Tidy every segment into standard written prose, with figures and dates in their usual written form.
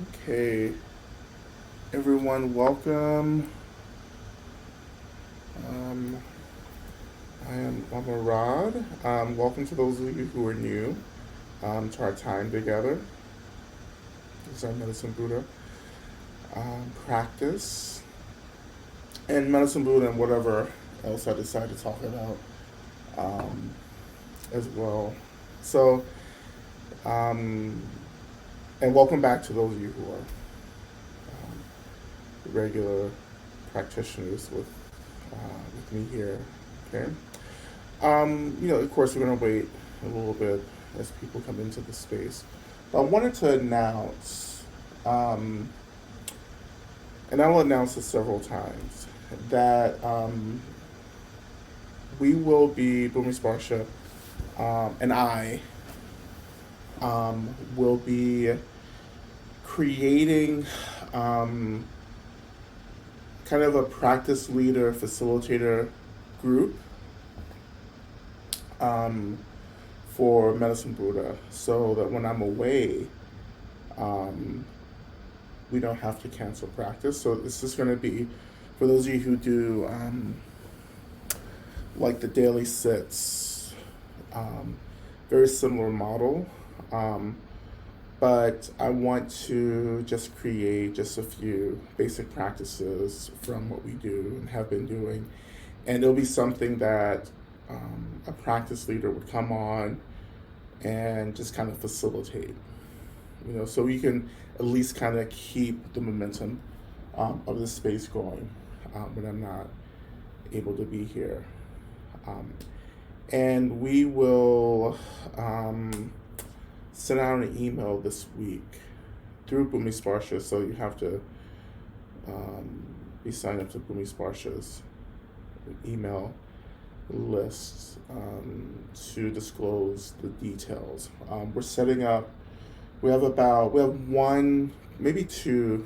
Okay, everyone, welcome. Um, I am Lama Rod. Welcome to those of you who are new to our time together. This is our Medicine Buddha practice. And Medicine Buddha and whatever else I decide to talk about um, as well. So, um, and welcome back to those of you who are regular practitioners with me here. Okay. Of course, we're going to wait a little bit as people come into the space. But I wanted to announce, um, and I will announce this several times, that we will be, Bhumi Sparsha and I will be creating um, kind of a practice leader facilitator group um, for Medicine Buddha so that when I'm away, um, we don't have to cancel practice. So this is going to be for those of you who do like the daily sits, um, very similar model. Um, but I want to just create just a few basic practices from what we do and have been doing. And it'll be something that a practice leader would come on and just kind of facilitate, so we can at least kind of keep the momentum of the space going when I'm not able to be here. Um, and we will send out an email this week through Bhumi Sparsha, so you have to be signed up to Bhumi Sparsha's email lists to disclose the details. We're setting up. We have one, maybe two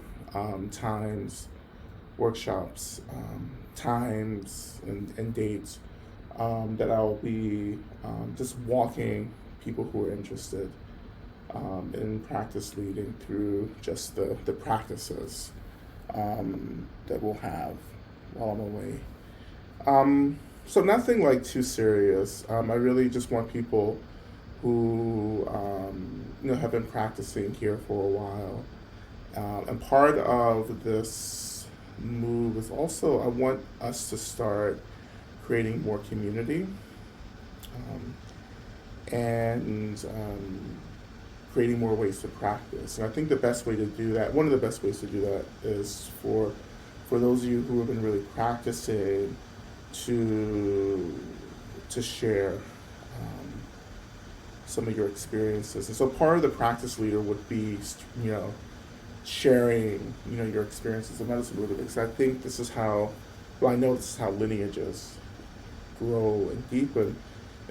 times, workshops, times and dates that I'll be just walking people who are interested in practice leading through just the practices that we'll have while I'm away. So nothing like too serious. I really just want people who have been practicing here for a while. And part of this move is also I want us to start creating more community um, and creating more ways to practice. And I think the best way to do that, one of the best ways to do that, is for those of you who have been really practicing to share some of your experiences. And so part of the practice leader would be, sharing, your experiences of medicine Buddha, because I think this is how, well, I know this is how lineages grow and deepen,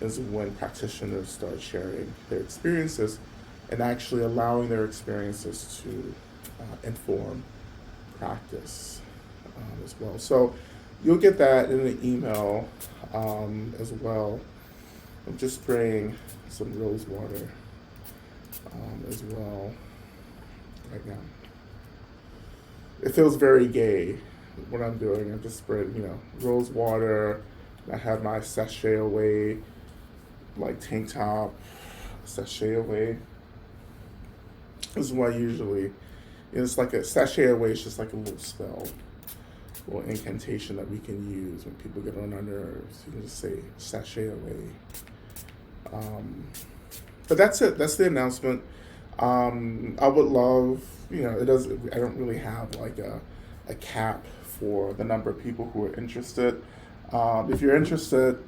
is when practitioners start sharing their experiences and actually allowing their experiences to inform practice as well. So you'll get that in an email as well. I'm just spraying some rose water as well right now. It feels very gay what I'm doing. I'm just spraying, rose water. I have my sachet away, like tank top, sachet away. This is why usually, it's like a sachet away is just like a little spell, a little incantation that we can use when people get on our nerves. You can just say sachet away. But that's it. That's the announcement. I would love, it does. I don't really have like a cap for the number of people who are interested. If you're interested,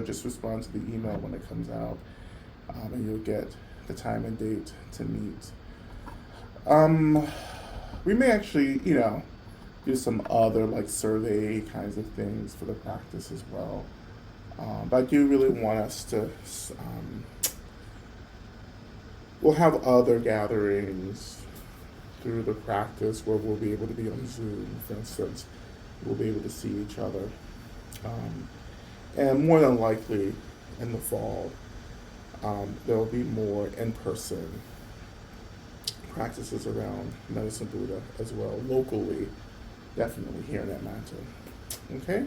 just respond to the email when it comes out, and you'll get the time and date to meet. We may actually, do some other like survey kinds of things for the practice as well. But I do really want us to. We'll have other gatherings through the practice where we'll be able to be on Zoom, for instance. We'll be able to see each other. Um, and more than likely, in the fall, there will be more in person practices around Medicine Buddha as well, locally, definitely here in Atlanta. Okay?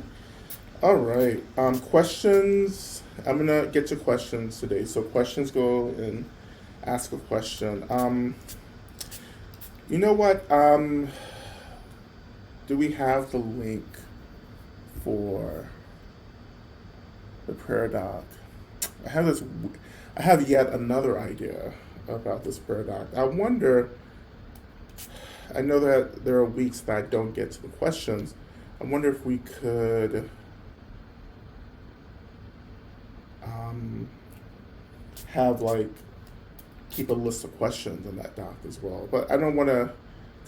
All right. Questions. I'm going to get to questions today. So, questions, go and ask a question. You know what? Do we have the link for the prayer doc? I have this. I have yet another idea about this prayer doc. I wonder. I know that there are weeks that I don't get to the questions. I wonder if we could have like keep a list of questions in that doc as well. But I don't want to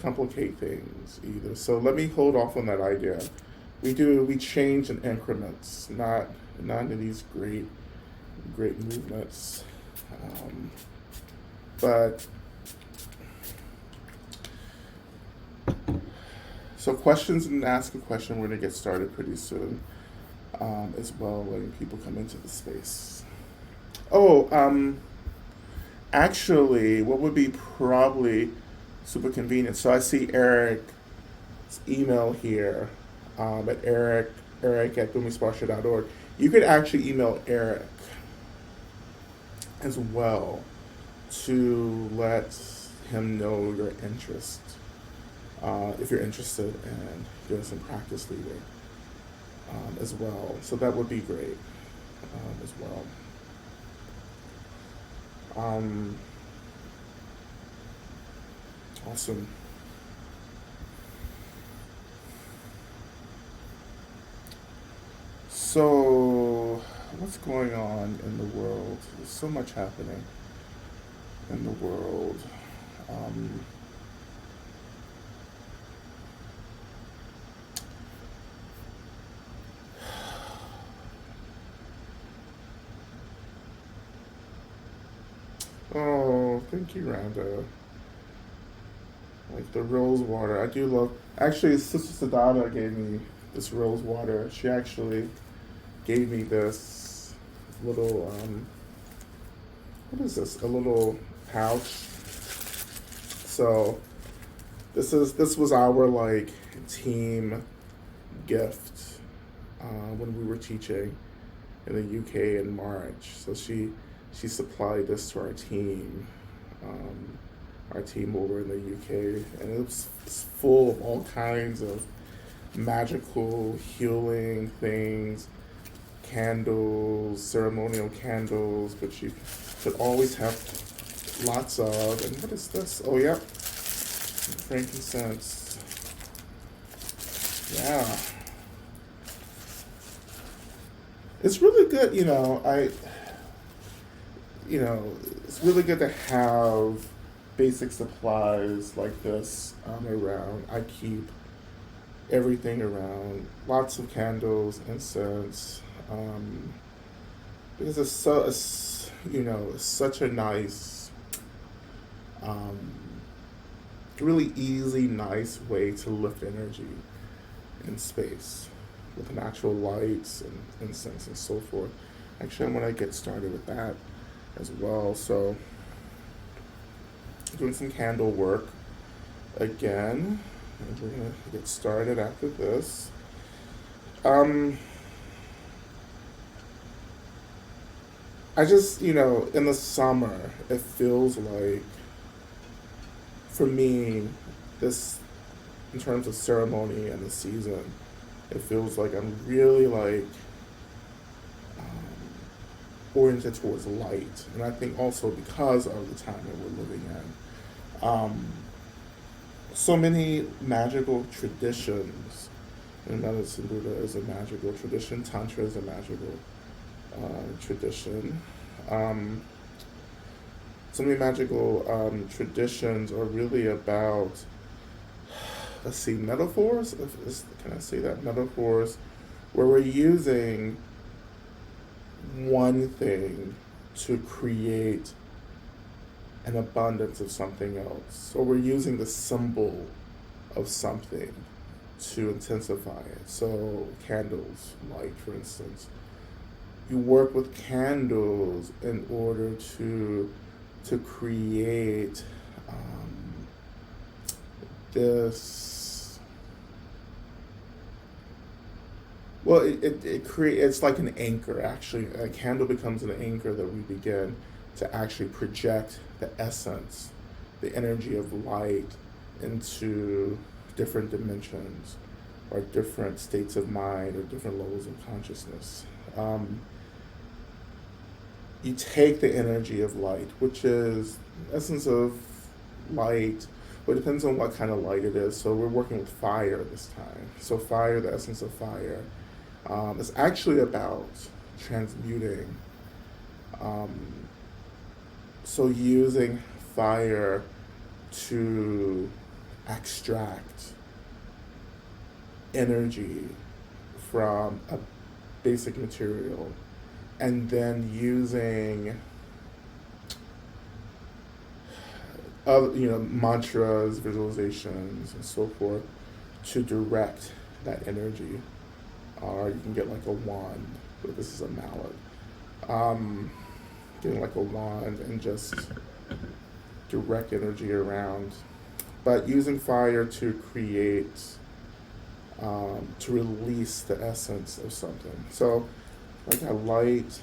complicate things either. So let me hold off on that idea. We change in increments, not in these great movements. But so questions, and ask a question. We're gonna get started pretty soon, as well, letting people come into the space. Oh, actually, what would be probably super convenient? So I see Eric's email here, at Eric at boomiesparsha.org. You could actually email Eric as well to let him know your interest, if you're interested in doing some practice leading, as well. So that would be great, as well. Awesome. So, what's going on in the world? There's so much happening in the world. Um, oh, thank you, Randa. Like the rose water. I do love. Actually, Sister Sadada gave me this rose water. She actually gave me this little, what is this? A little pouch. So this was our like team gift, when we were teaching in the UK in March. So she supplied this to our team over in the UK, and it's full of all kinds of magical healing things, candles, ceremonial candles, but you could always have lots of. And what is this? Oh, yep, frankincense. Yeah, it's really good. It's really good to have basic supplies like this, around. I keep everything around. Lots of candles, incense, because it's such a nice, really easy, nice way to lift energy in space with natural lights and incense and so forth. Actually, I'm gonna get started with that as well. So, doing some candle work again, and we're gonna get started after this. I just, in the summer, it feels like, for me, this, in terms of ceremony and the season, it feels like I'm really like, oriented towards light. And I think also because of the time that we're living in. So many magical traditions. And Medicine Buddha is a magical tradition. Tantra is a magical, tradition. So many magical, traditions are really about, let's see, metaphors. Can I say that? Metaphors where we're using one thing to create an abundance of something else. Or we're using the symbol of something to intensify it. So candles, light, for instance. You work with candles in order to create, this, well, it creates, it's like an anchor actually. A candle becomes an anchor that we begin to actually project the essence, the energy of light into different dimensions or different states of mind or different levels of consciousness. You take the energy of light, which is essence of light, but it depends on what kind of light it is. So we're working with fire this time. So fire, the essence of fire, is actually about transmuting. Um, so using fire to extract energy from a basic material, and then using other, mantras, visualizations, and so forth to direct that energy. Or you can get like a wand, but this is a mallet. Getting like a wand and just direct energy around, but using fire to create, to release the essence of something. So, like I light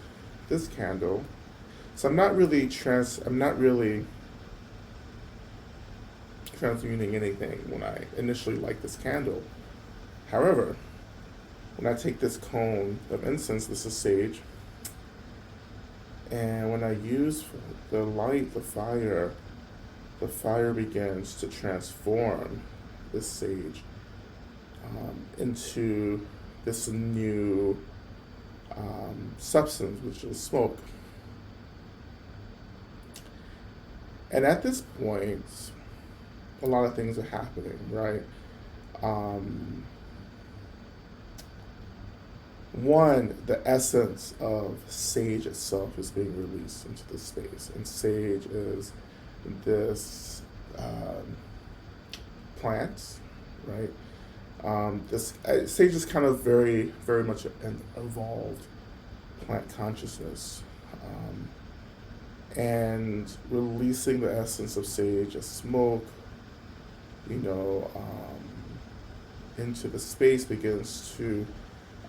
this candle. So I'm not really transmuting anything when I initially light this candle. However, when I take this cone of incense, this is sage, and when I use the light, the fire begins to transform this sage into this new substance, which is smoke. And at this point, a lot of things are happening, right? One, the essence of sage itself is being released into the space, and sage is this plant, right? This sage is kind of very, very much an evolved plant consciousness, and releasing the essence of sage as smoke, into the space begins to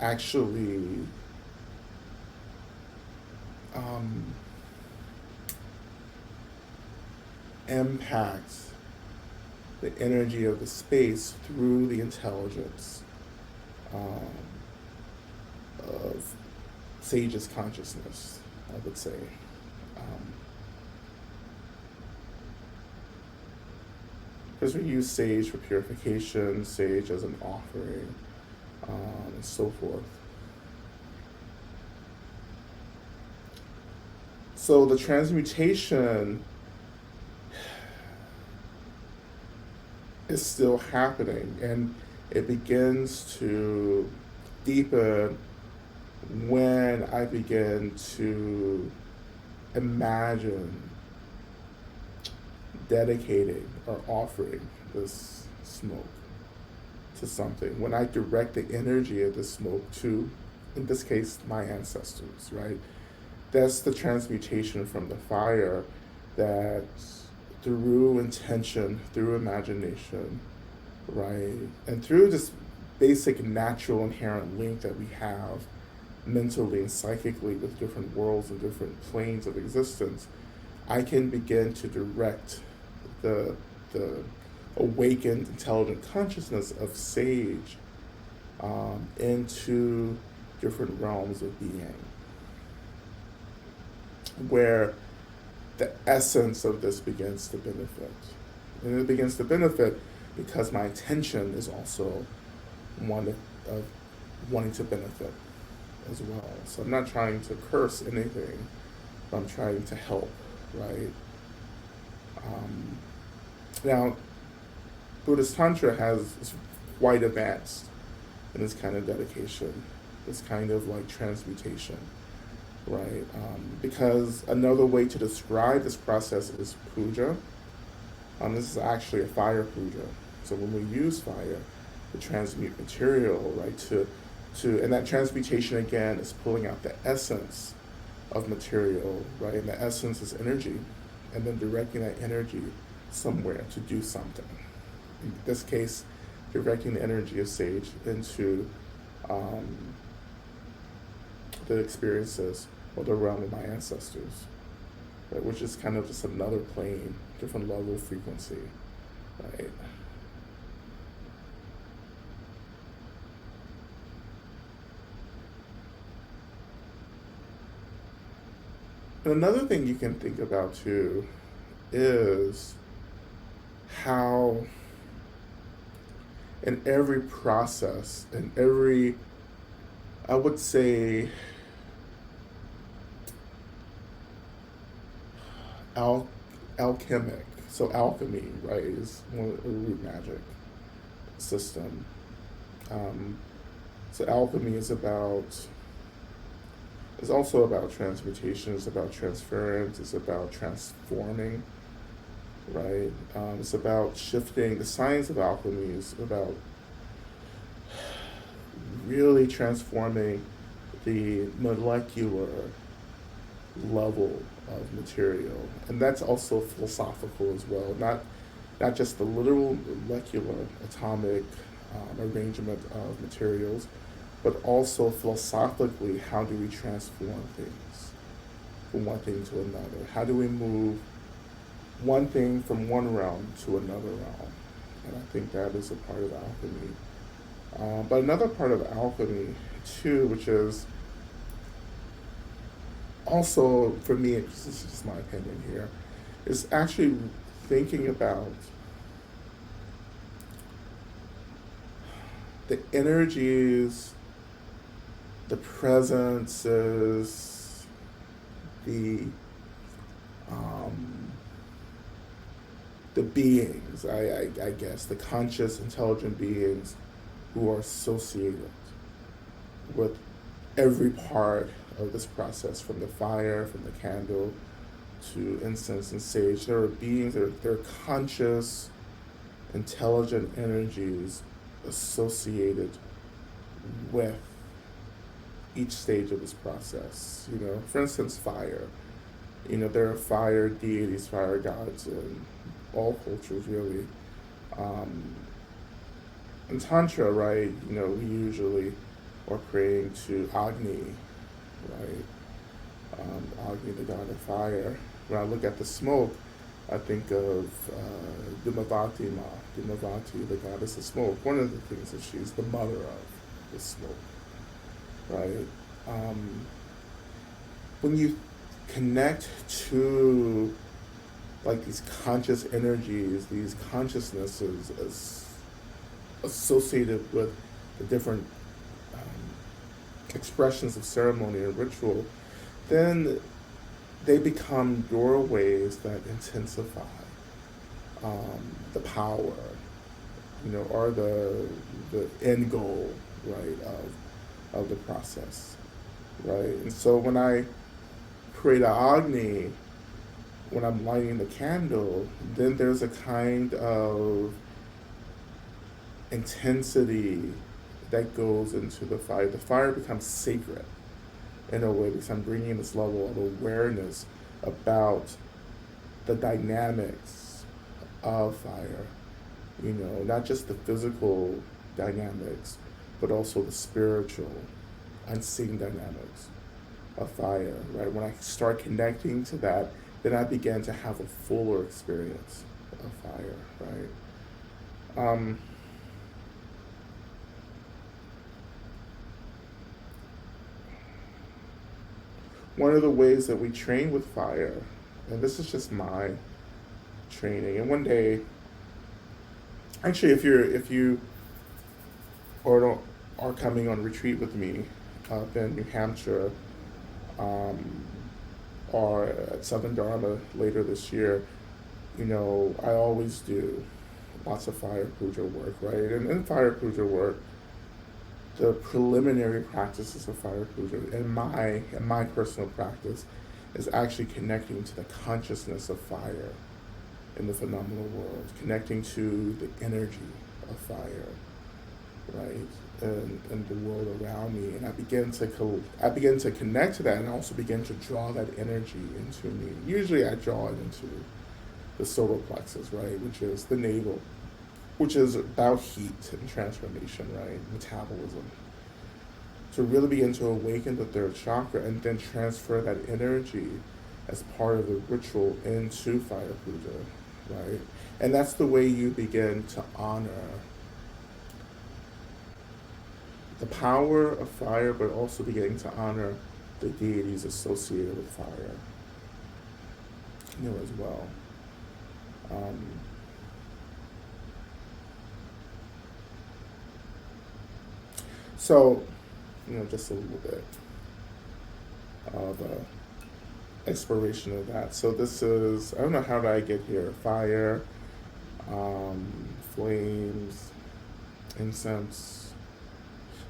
actually impact the energy of the space through the intelligence of sage's consciousness, I would say. Because we use sage for purification, sage as an offering, and so forth. So the transmutation is still happening, and it begins to deepen when I begin to imagine dedicating or offering this smoke to something. When I direct the energy of the smoke to, in this case, my ancestors, right? That's the transmutation from the fire that through intention, through imagination, right? And through this basic natural inherent link that we have mentally and psychically with different worlds and different planes of existence, I can begin to direct the awakened intelligent consciousness of sage into different realms of being, where the essence of this begins to benefit. And it begins to benefit because my intention is also one of wanting to benefit as well. So I'm not trying to curse anything, but I'm trying to help, right? Now, Buddhist Tantra is quite advanced in this kind of dedication, this kind of like transmutation, right? Because another way to describe this process is puja. This is actually a fire puja. So when we use fire to transmute material, right, and that transmutation again is pulling out the essence of material, right? And the essence is energy, and then directing that energy somewhere to do something, In this case, directing the energy of sage into um, the experiences or the realm of my ancestors, right? Which is kind of just another plane, different level of frequency, right? And another thing you can think about too is how in every process, in every, I would say, al- alchemic. So alchemy, right, is one of the root magic system. Um, so alchemy is about, it's also about transmutation. It's about transference. It's about transforming, right? It's about shifting. The science of alchemy is about really transforming the molecular level of material, and that's also philosophical as well. Not just the literal molecular atomic arrangement of materials, but also philosophically, how do we transform things from one thing to another? How do we move one thing from one realm to another realm? And I think that is a part of alchemy. But another part of alchemy, too, which is also, for me, this is just my opinion here, is actually thinking about the energies, the presences, the um, the beings, I guess, the conscious, intelligent beings who are associated with every part of this process, from the fire, from the candle, to incense and sage. There are beings, there are conscious, intelligent energies associated with each stage of this process. You know, for instance, fire. You know, there are fire deities, fire gods in all cultures, really. Um, in Tantra, right, you know, we usually are praying to Agni, right? Agni, the god of fire. When I look at the smoke, I think of Dhumavati Ma, Dhumavati, the goddess of smoke. One of the things that she's the mother of the smoke, right? Um, when you connect to like these conscious energies, these consciousnesses as associated with the different expressions of ceremony and ritual, then they become doorways that intensify the power, you know, or the end goal, right, of the process, right? And so when I pray to Agni, when I'm lighting the candle, then there's a kind of intensity that goes into the fire. The fire becomes sacred in a way because I'm bringing this level of awareness about the dynamics of fire. You know, not just the physical dynamics, but also the spiritual, unseen dynamics of fire, right? When I start connecting to that, then I begin to have a fuller experience of fire, right? One of the ways that we train with fire, and this is just my training, and one day, actually, if you are coming on retreat with me up in New Hampshire, um, or at Southern Dharma later this year, you know, I always do lots of fire puja work, right? And in fire puja work, the preliminary practices of fire puja, in my personal practice, is actually connecting to the consciousness of fire in the phenomenal world, connecting to the energy of fire, right, and the world around me, and I begin to connect to that, and also begin to draw that energy into me. Usually, I draw it into the solar plexus, right, which is the navel, which is about heat and transformation, right? Metabolism. To really begin to awaken the third chakra and then transfer that energy as part of the ritual into fire puja, right? And that's the way you begin to honor the power of fire, but also beginning to honor the deities associated with fire, as well. Um, so, just a little bit of exploration of that. So this is, I don't know how did I get here. Fire, flames, incense.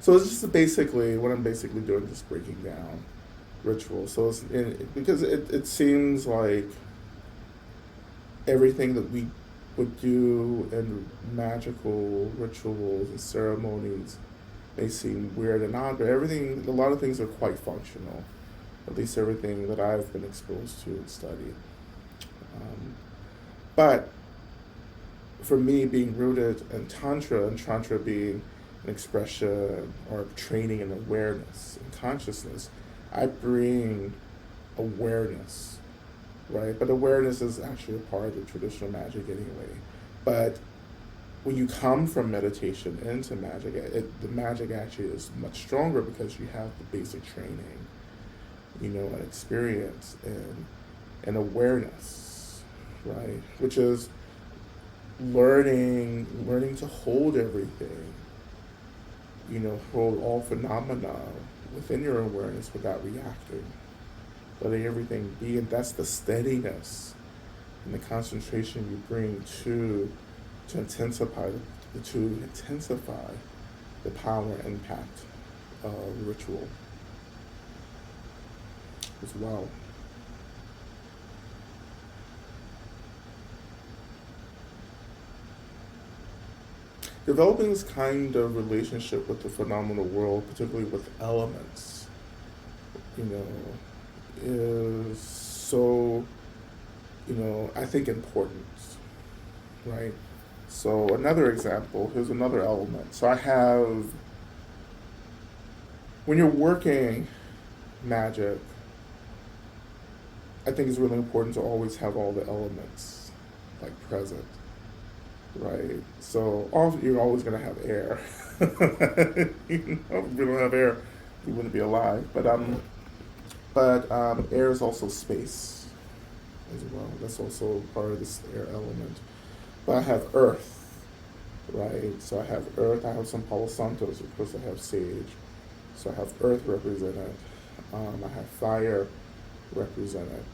So it's just basically, what I'm basically doing is breaking down ritual. So because it seems like everything that we would do in magical rituals and ceremonies may seem weird and odd, but a lot of things are quite functional. At least everything that I've been exposed to and studied. But for me, being rooted in Tantra, and Tantra being an expression or training in awareness and consciousness, I bring awareness, right? But awareness is actually a part of the traditional magic anyway. But when you come from meditation into magic, the magic actually is much stronger because you have the basic training, and experience and awareness, right? Which is learning to hold everything, hold all phenomena within your awareness without reacting, letting everything be, and that's the steadiness and the concentration you bring to intensify the power and impact of ritual as well. Developing this kind of relationship with the phenomenal world, particularly with elements, is so, I think important, right? So another example, here's another element. So when you're working magic, I think it's really important to always have all the elements present, right? So you're always going to have air. If we don't have air, we wouldn't be alive. But air is also space as well. That's also part of this air element. But I have earth, right? So I have earth. I have some Palo Santos. Of course, I have sage. So I have earth represented. I have fire represented.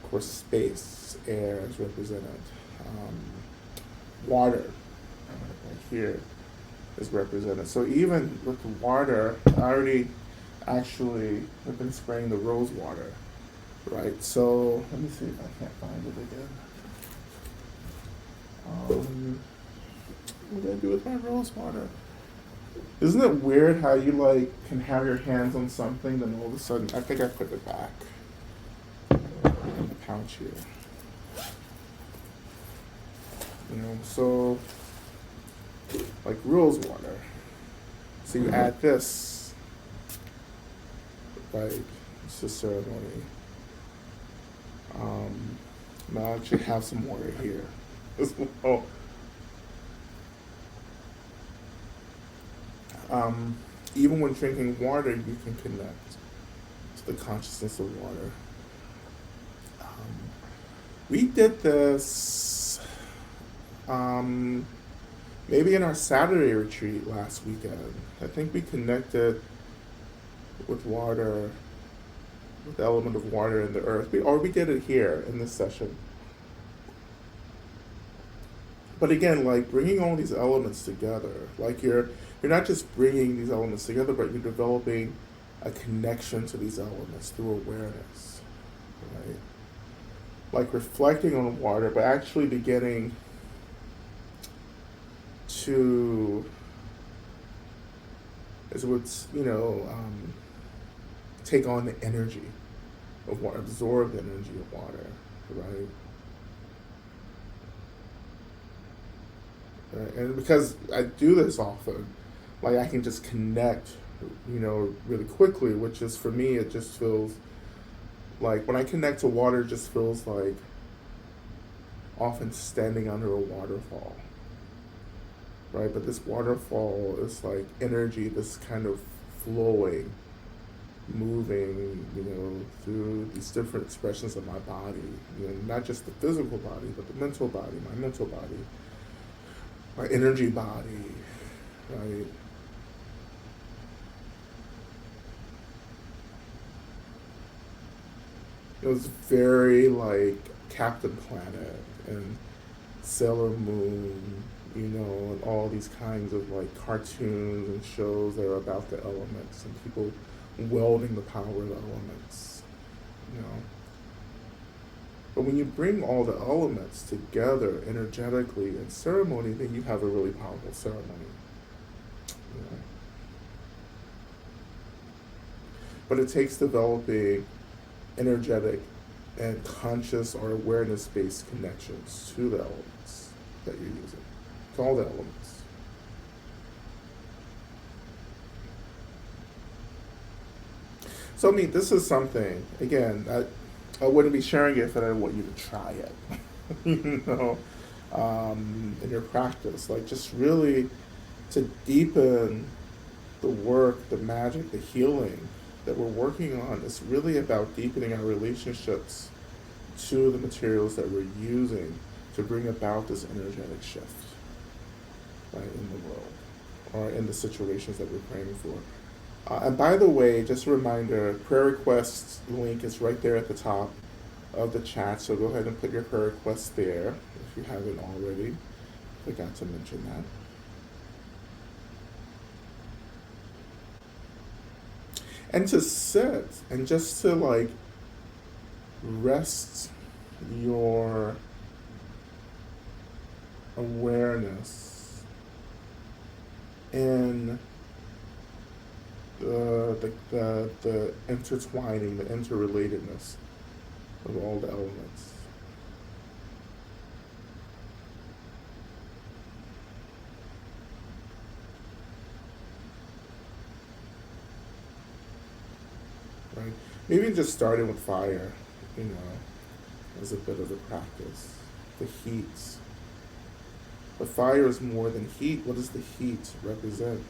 Of course, space, air is represented. Water, right here, is represented. So even with the water, I already actually have been spraying the rose water, right? So let me see if I can't find it again. What did I do with my rose water? Isn't it weird how you can have your hands on something, then all of a sudden, I think I put it back in the pouch here. So rose water. So you add this, it's a ceremony. I actually have some water here as well. Even when drinking water, you can connect to the consciousness of water. We did this maybe in our Saturday retreat last weekend. I think we connected with water, with the element of water in the earth. We did it here in this session. But again, bringing all these elements together, you're not just bringing these elements together, but you're developing a connection to these elements through awareness, right? Reflecting on water, but actually beginning to, take on the energy of water, absorb the energy of water, right? right? And because I do this often, like I can just connect, really quickly, which is for me, it just feels like when I connect to water, it just feels like often standing under a waterfall, right? But this waterfall is like energy, this kind of flowing, moving, through these different expressions of my body, not just the physical body, but the mental body, my mental body, my energy body, right? It was very like Captain Planet and Sailor Moon, and all these kinds of like cartoons and shows that are about the elements and people welding the power of the elements, you know. But when you bring all the elements together energetically in ceremony, then you have a really powerful ceremony. You know? But it takes developing energetic and conscious or awareness based connections to the elements that you're using, to all the elements. So, I mean, this is something, again, I wouldn't be sharing it if I didn't want you to try it, in your practice. Like, just really to deepen the work, the magic, the healing that we're working on is really about deepening our relationships to the materials that we're using to bring about this energetic shift, right, in the world or in the situations that we're praying for. And by the way, just a reminder, prayer requests link is right there at the top of the chat. So go ahead and put your prayer requests there if you haven't already. Forgot to mention that. And to sit and just to like rest your awareness in the intertwining, the interrelatedness of all the elements. Right? Maybe just starting with fire, you know, as a bit of a practice. The heat. But fire is more than heat. What does the heat represent?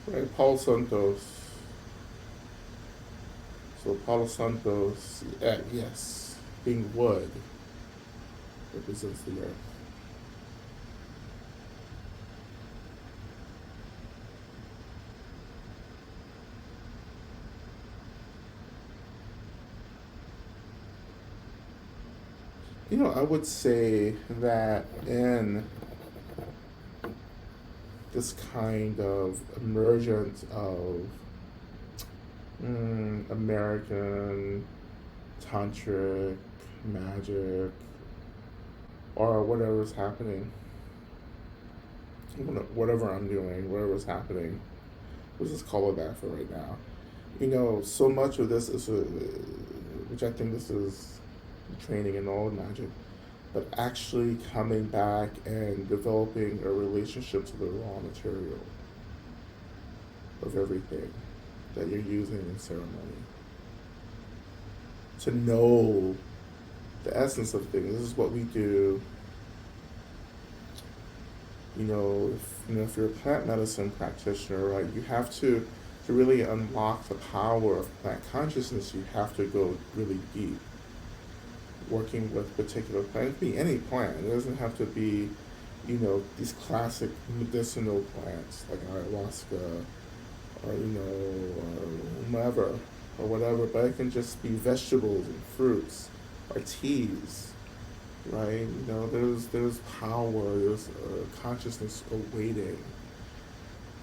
Right, Paul Santos. So Palo Santos, yes, being wood represents the earth. I would say that in this kind of emergence of American tantric magic or whatever's happening, whatever I'm doing, whatever's happening, let's just call it that for right now. So much of this is, which I think this is training in all magic, but actually coming back and developing a relationship to the raw material of everything that you're using in ceremony. To know the essence of things. This is what we do if you're a plant medicine practitioner, right, you have to really unlock the power of plant consciousness. You have to go really deep, working with particular plants. It can be any plant. It doesn't have to be, these classic medicinal plants like ayahuasca or whatever or whatever. But it can just be vegetables and fruits or teas, right? There's power. There's consciousness awaiting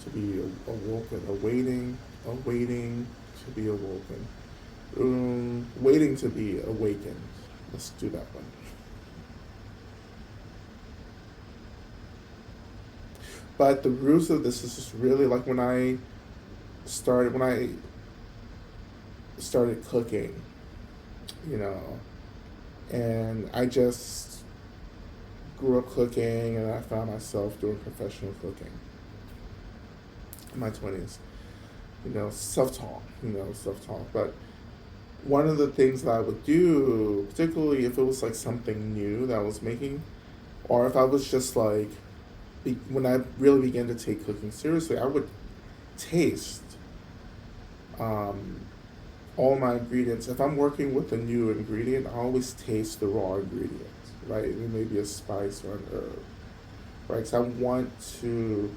to be awoken, awaiting to be awoken, waiting to be awakened. Let's do that one. But the roots of this is just really like when I started cooking, you know, and I just grew up cooking, and I found myself doing professional cooking in my 20s. Self-taught. But one of the things that I would do, particularly if it was like something new that I was making, or if I was just like, when I really began to take cooking seriously, I would taste um, all my ingredients. If I'm working with a new ingredient, I always taste the raw ingredients, right? It may be a spice or an herb, right? Because I want to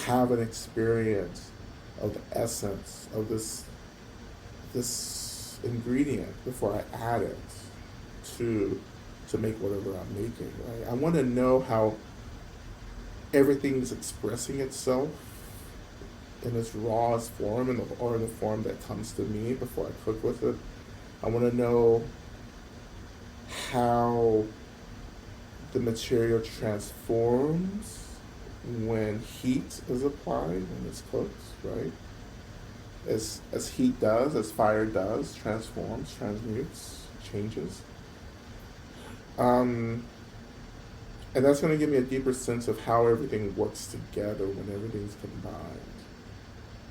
have an experience of the essence of this ingredient before I add it to to make whatever I'm making, right? I want to know how everything's expressing itself in its rawest form, or in the form that comes to me before I cook with it. I want to know how the material transforms when heat is applied, when it's cooked, right? As heat does, as fire does, transforms, transmutes, changes. Um, and that's going to give me a deeper sense of how everything works together when everything's combined,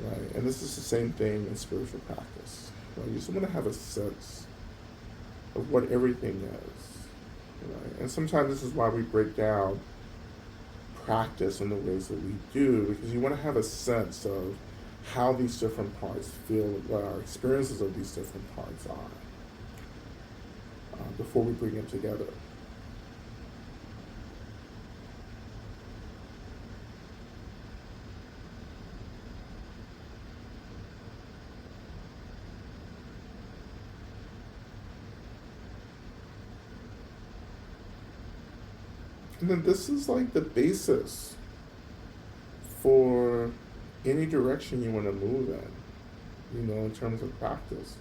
right? And this is the same thing in spiritual practice, right? You just want to have a sense of what everything is, right? And sometimes this is why we break down practice in the ways that we do, because you want to have a sense of how these different parts feel, what our experiences of these different parts are, before we bring them together. And then this is like the basis for any direction you want to move in, in terms of practice.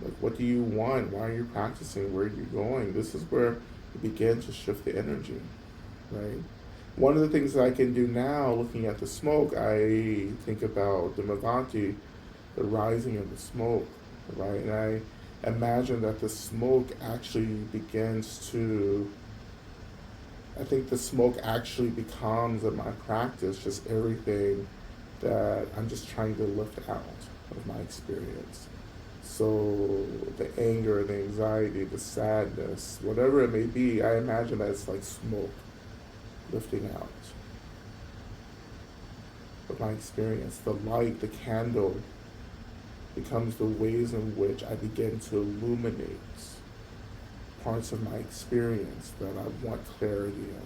Like, what do you want? Why are you practicing? Where are you going? This is where you begin to shift the energy, right? One of the things that I can do now, looking at the smoke, I think about the Mavanti, the rising of the smoke, right? And I imagine that the smoke actually begins to, I think the smoke actually becomes, in my practice, just everything that I'm just trying to lift out of my experience. So the anger, the anxiety, the sadness, whatever it may be, I imagine that it's like smoke lifting out of my experience. The light, the candle, becomes the ways in which I begin to illuminate parts of my experience that I want clarity in.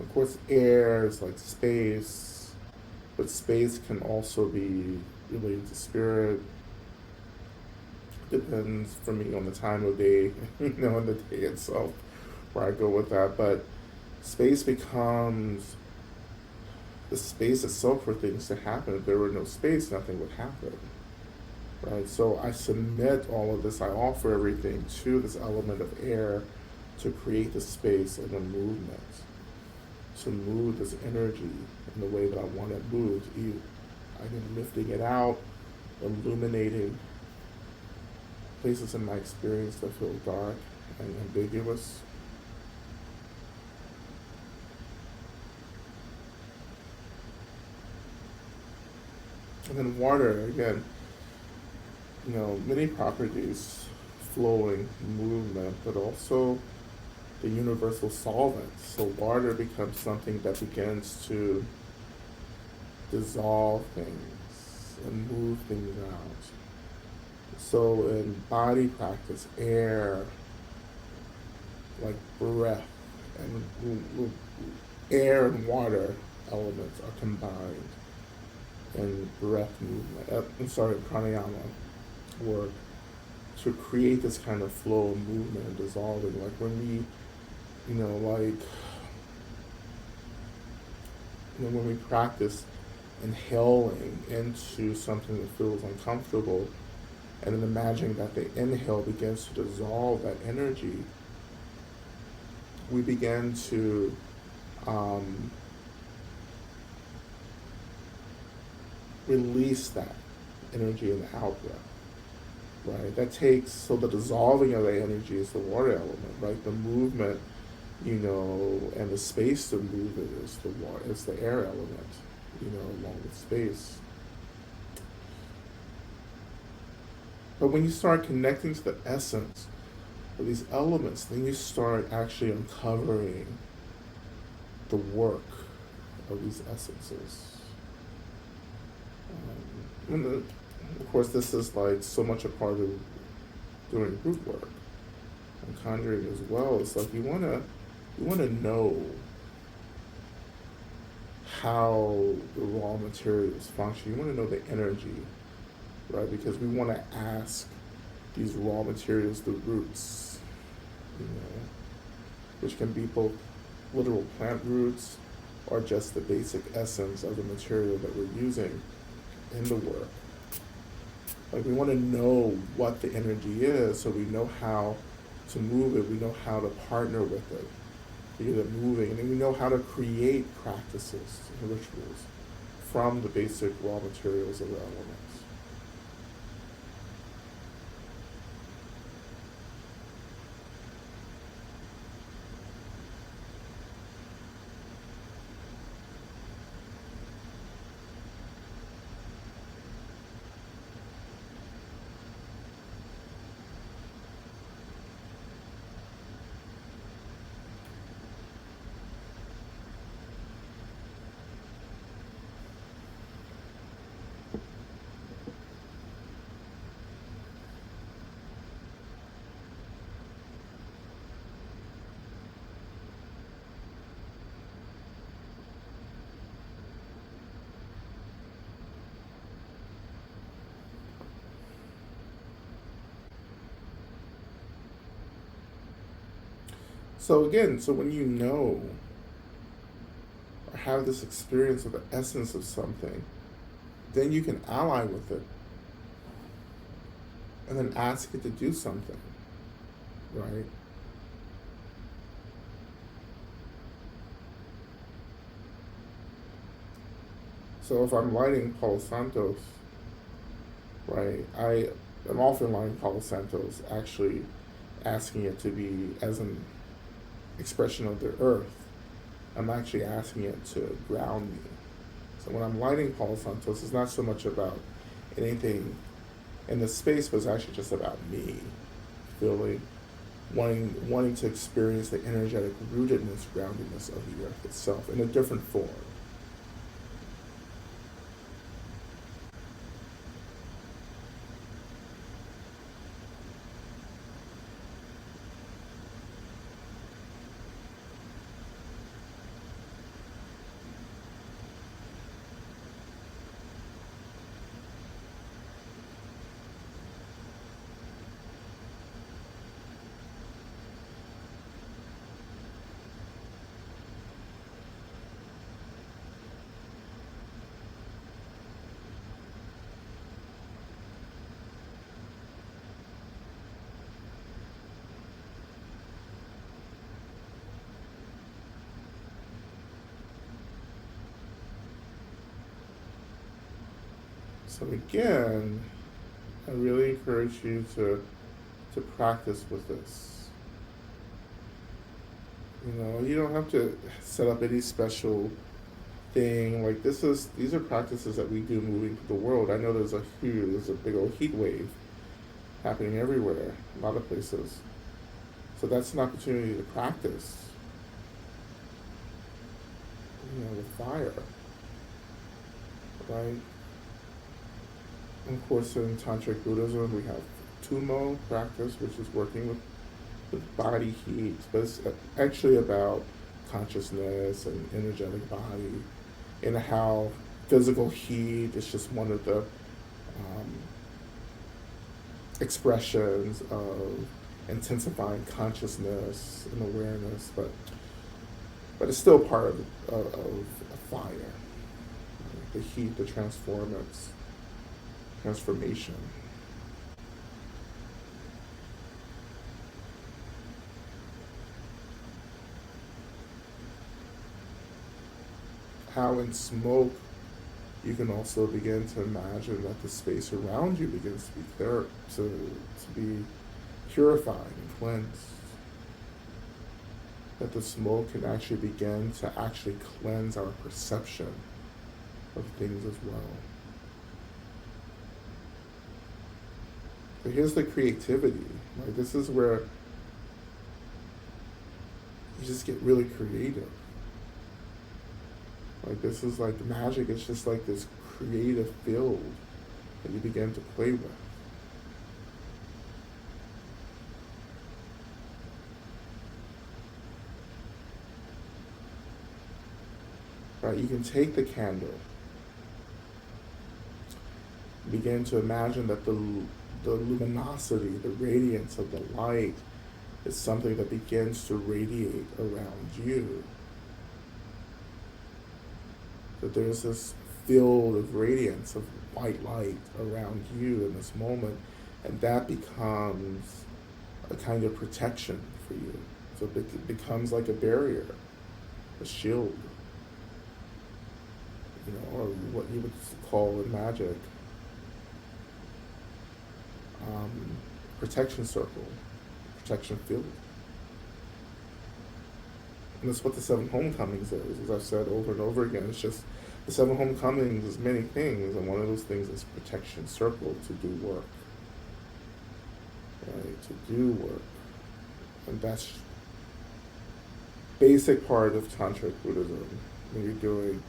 Of course, air is like space, but space can also be related to spirit. Depends for me on the time of day, on the day itself, where I go with that. But space becomes the space itself for things to happen. If there were no space, nothing would happen, right? So I submit all of this, I offer everything to this element of air to create the space and the movement, to move this energy in the way that I want it moved. I'm lifting it out, illuminating, places in my experience that feel dark and ambiguous. And then water, again, many properties, flowing, movement, but also the universal solvent. So water becomes something that begins to dissolve things and move things out. So in body practice, air, like breath, and air and water elements are combined in breath movement. Pranayama work to create this kind of flow of movement and dissolving. Like when we, like, when we practice inhaling into something that feels uncomfortable, and then imagining that the inhale begins to dissolve that energy, we begin to release that energy in the out breath, right? So the dissolving of the energy is the water element, right? The movement, and the space to move it is the water, it's the air element, along with space. But when you start connecting to the essence of these elements, then you start actually uncovering the work of these essences. Of course, this is like so much a part of doing group work and conjuring as well. It's like you wanna know how the raw materials function. You wanna know the energy, right? Because we want to ask these raw materials, the roots, which can be both literal plant roots or just the basic essence of the material that we're using in the work. Like we want to know what the energy is so we know how to move it, we know how to partner with it to get it moving, and then we know how to create practices and rituals from the basic raw materials of the elements. So again, so when you know or have this experience of the essence of something, then you can ally with it and then ask it to do something, right? So if I'm lighting Palo Santos, right, I am often lighting Palo Santos, actually asking it to be as an expression of the earth. I'm actually asking it to ground me. So when I'm lighting Palo Santos, it's not so much about anything in the space, but it's actually just about me feeling, wanting to experience the energetic rootedness, groundedness of the earth itself in a different form. So again, I really encourage you to to practice with this. You know, you don't have to set up any special thing. Like these are practices that we do moving through the world. I know there's a big old heat wave happening everywhere, a lot of places. So that's an opportunity to practice, you know, with fire, right? And of course, in Tantric Buddhism, we have Tumo practice, which is working with body heat, but it's actually about consciousness and energetic body, and how physical heat is just one of the expressions of intensifying consciousness and awareness, but it's still part of fire, right? The heat, the transformation. How in smoke you can also begin to imagine that the space around you begins to be clear, to be purified and cleansed. That the smoke can actually begin to actually cleanse our perception of things as well. But here's the creativity. Right? This is where you just get really creative. Like this is like magic. It's just like this creative field that you begin to play with. Right? You can take the candle, begin to imagine that the luminosity, the radiance of the light is something that begins to radiate around you. That there's this field of radiance, of white light around you in this moment, and that becomes a kind of protection for you. So it becomes like a barrier, a shield, you know, or what you would call in magic, protection circle, protection field. And that's what the seven homecomings is. As I've said over and over again, it's just the seven homecomings is many things, and one of those things is protection circle, to do work. Right? To do work. And that's basic part of Tantric Buddhism. When you're doing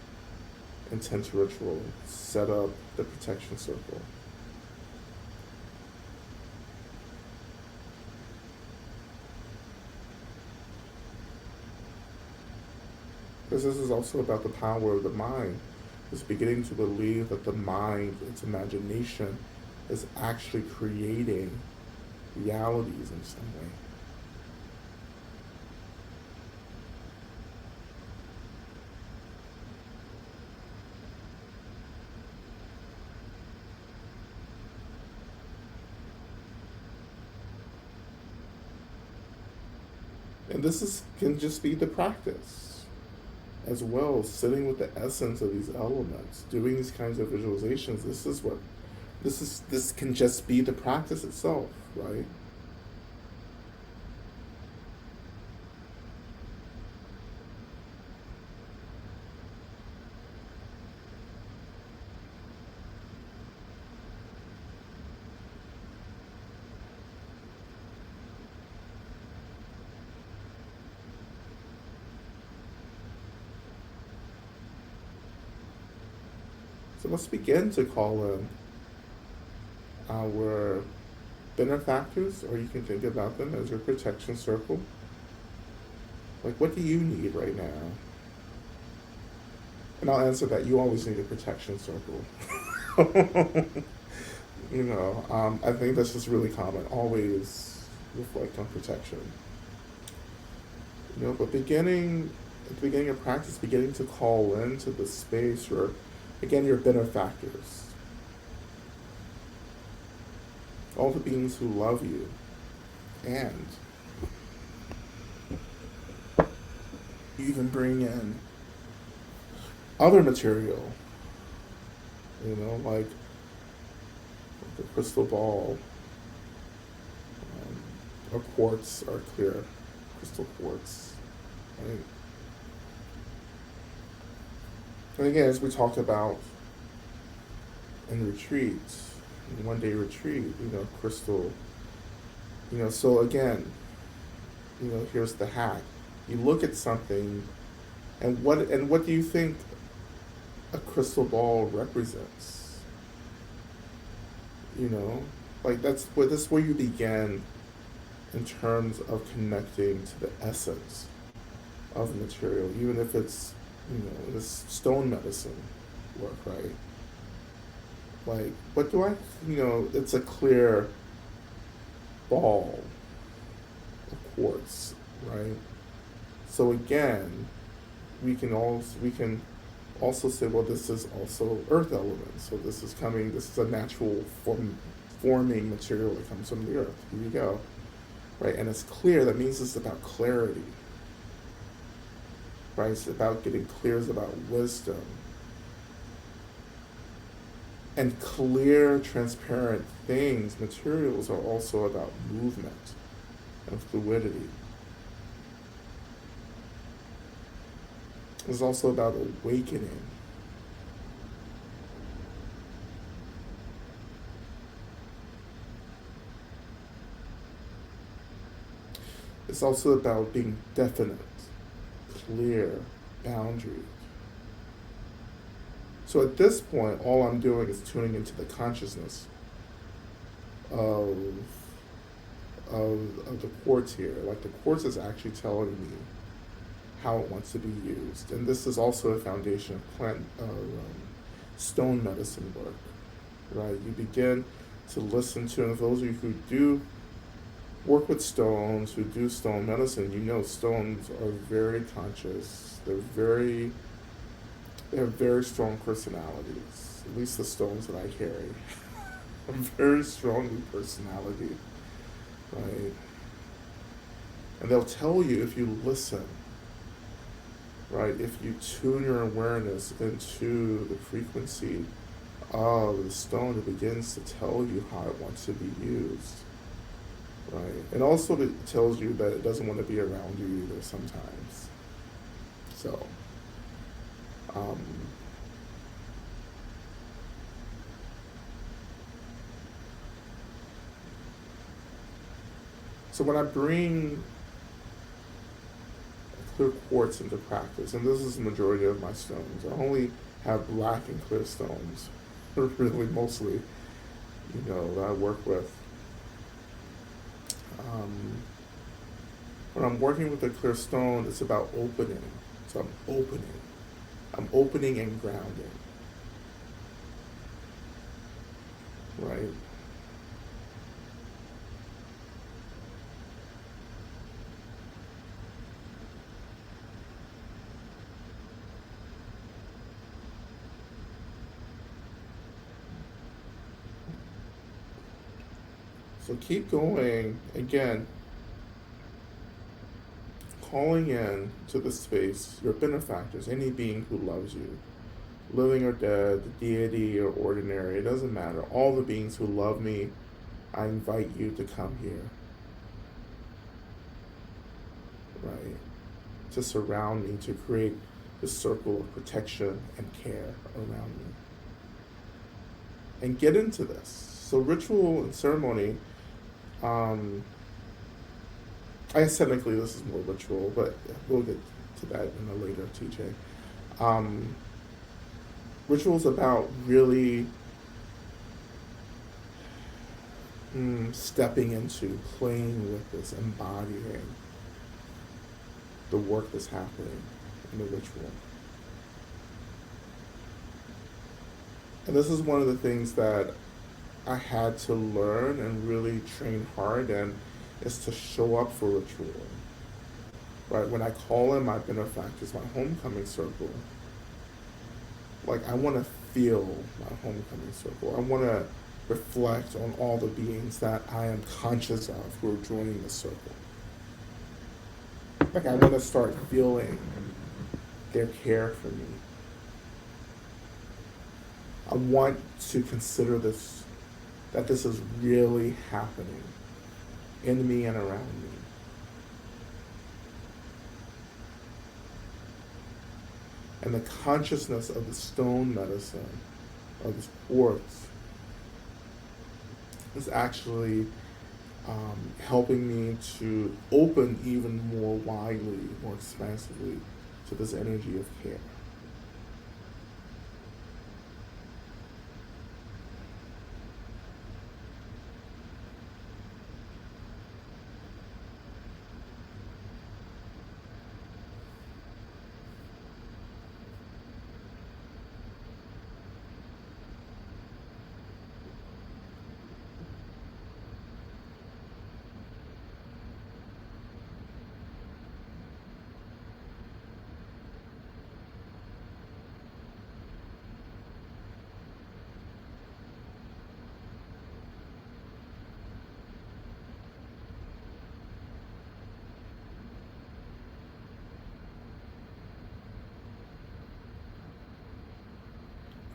intense ritual, set up the protection circle. Because this is also about the power of the mind. It's beginning to believe that the mind, its imagination, is actually creating realities in some way. And can just be the practice as well, sitting with the essence of these elements, doing these kinds of visualizations. This can just be the practice itself, right? So let's begin to call in our benefactors, or you can think about them as your protection circle. Like, what do you need right now? And I'll answer that. You always need a protection circle. You know, I think that's just really common. Always reflect on protection. You know, but at the beginning of practice, beginning to call into the space, or again, your benefactors. All the beings who love you. And you even bring in other material, you know, like the crystal ball, or quartz or clear crystal quartz. Right? And again, as we talked about in retreats, in 1 day retreat, crystal, so again, here's the hack. You look at something, and what do you think a crystal ball represents? Like that's where you begin in terms of connecting to the essence of the material, even if it's this stone medicine work, right? Like, what do I, it's a clear ball of quartz, right? So again, we can also say, well, this is also earth element. So this is a natural forming material that comes from the earth. Here you go, right? And it's clear. That means it's about clarity, right? It's about getting clear. It's about wisdom. And clear, transparent things, materials, are also about movement and fluidity. It's also about awakening. It's also about being definite, clear, boundary. So at this point, all I'm doing is tuning into the consciousness of the quartz here. Like, the quartz is actually telling me how it wants to be used, and this is also a foundation of stone medicine work, right? You begin to listen to, and those of you who do work with stones, who do stone medicine, stones are very conscious. They have very strong personalities. At least the stones that I carry have very strong personality, right? And they'll tell you if you listen, right? If you tune your awareness into the frequency of the stone, it begins to tell you how it wants to be used, right? And also it tells you that it doesn't want to be around you either sometimes. So, so when I bring clear quartz into practice, and this is the majority of my stones, I only have black and clear stones, really mostly, that I work with. When I'm working with a clear stone, it's about opening. So I'm opening. I'm opening and grounding, right? So keep going. Again, calling in to the space, your benefactors, any being who loves you, living or dead, the deity or ordinary, it doesn't matter. All the beings who love me, I invite you to come here, right? To surround me, to create this circle of protection and care around me. And get into this. So ritual and ceremony, I guess technically this is more ritual, but we'll get to that in a later teaching. Ritual is about really stepping into, playing with this, embodying the work that's happening in the ritual. And this is one of the things that I had to learn and really train hard in, is to show up for ritual. Right? When I call in my benefactors, my homecoming circle, like, I want to feel my homecoming circle. I want to reflect on all the beings that I am conscious of who are joining the circle. Like, I want to start feeling their care for me. I want to consider this, that this is really happening. in me and around me. And the consciousness of the stone medicine, of this quartz, is actually helping me to open even more widely, more expansively to this energy of care.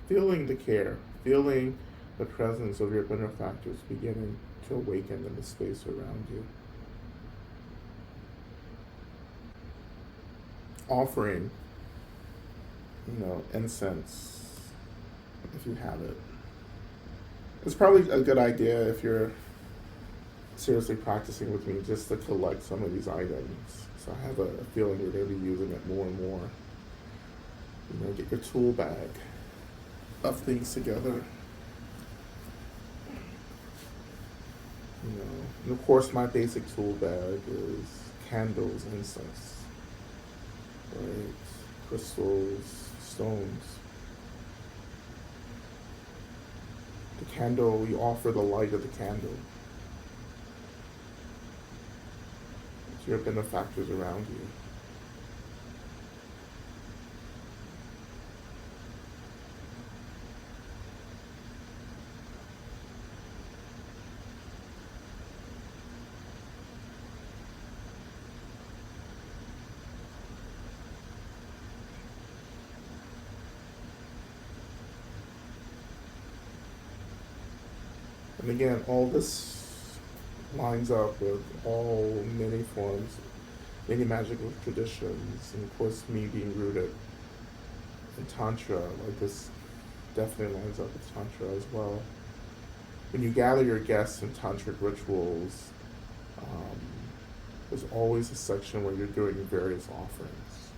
Feeling the care, feeling the presence of your benefactors beginning to awaken in the space around you. Offering, incense, if you have it. It's probably a good idea if you're seriously practicing with me just to collect some of these items. So I have a feeling you're going to be using it more and more. Get your tool bag of things together. And of course my basic tool bag is candles, incense, right? Crystals, stones. The candle, we offer the light of the candle to your benefactors around you. And again, all this lines up with all many forms, many magical traditions, and of course me being rooted in Tantra, like this definitely lines up with Tantra as well. When you gather your guests in Tantric rituals, there's always a section where you're doing various offerings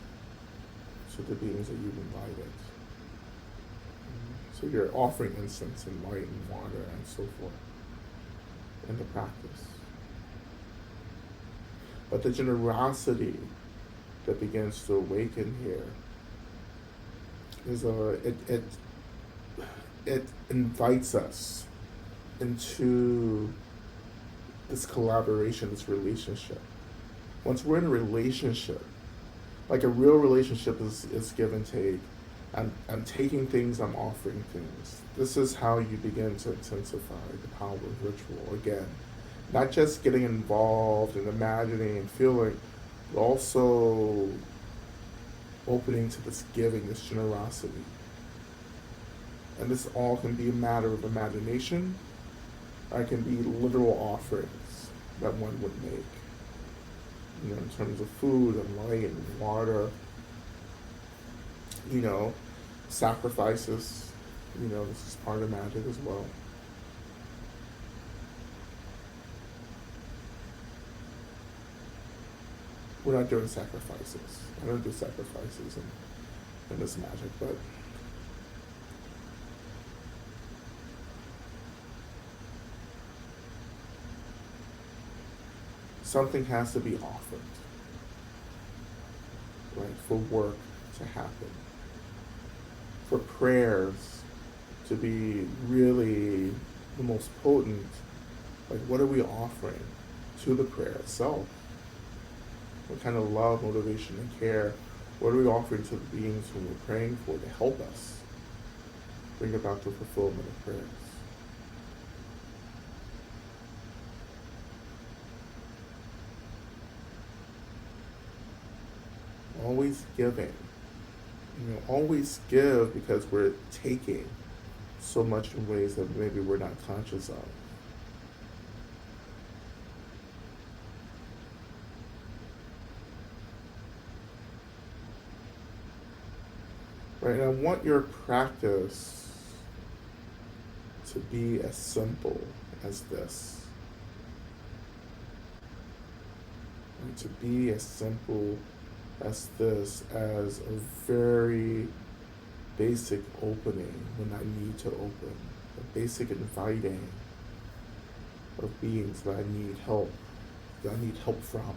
to the beings that you've invited. So you're offering incense and light and water and so forth in the practice. But the generosity that begins to awaken here is it invites us into this collaboration, this relationship. Once we're in a relationship, like a real relationship is give and take. I'm taking things, I'm offering things. This is how you begin to intensify the power of ritual. Again, not just getting involved and imagining and feeling, but also opening to this giving, this generosity. And this all can be a matter of imagination, or it can be literal offerings that one would make. In terms of food and light and water, sacrifices, this is part of magic as well. We're not doing sacrifices. I don't do sacrifices in this magic, but something has to be offered, right, for work to happen, for prayers to be really the most potent. Like, what are we offering to the prayer itself? What kind of love, motivation, and care? What are we offering to the beings whom we're praying for to help us bring about the fulfillment of prayers? Always giving. Always give, because we're taking so much in ways that maybe we're not conscious of. right? And I want your practice to be as simple as this, right? To be as simple as this, as a very basic opening when I need to open, a basic inviting of beings that I need help from.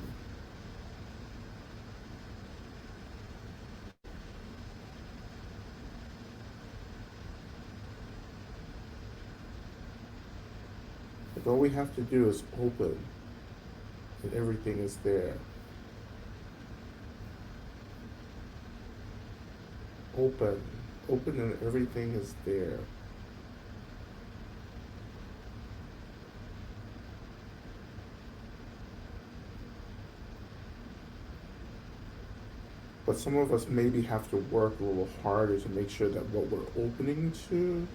Like all we have to do is open, and everything is there. Open, open, and everything is there. But some of us maybe have to work a little harder to make sure that what we're opening to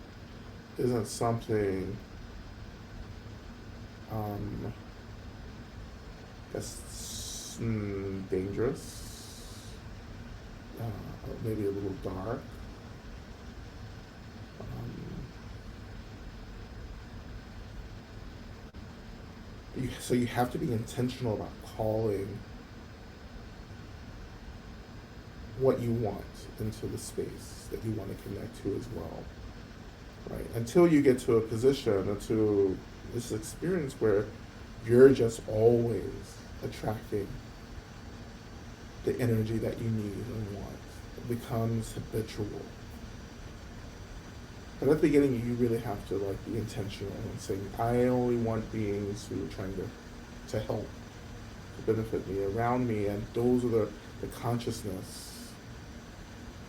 isn't something um, that's dangerous, maybe a little dark. Um, so you have to be intentional about calling what you want into the space that you want to connect to as well, right? Until you get to a position, into this experience where you're just always attracting the energy that you need and want. It becomes habitual. But at the beginning, you really have to like be intentional and saying, I only want beings who are trying to help, to benefit me, around me, and those are the consciousness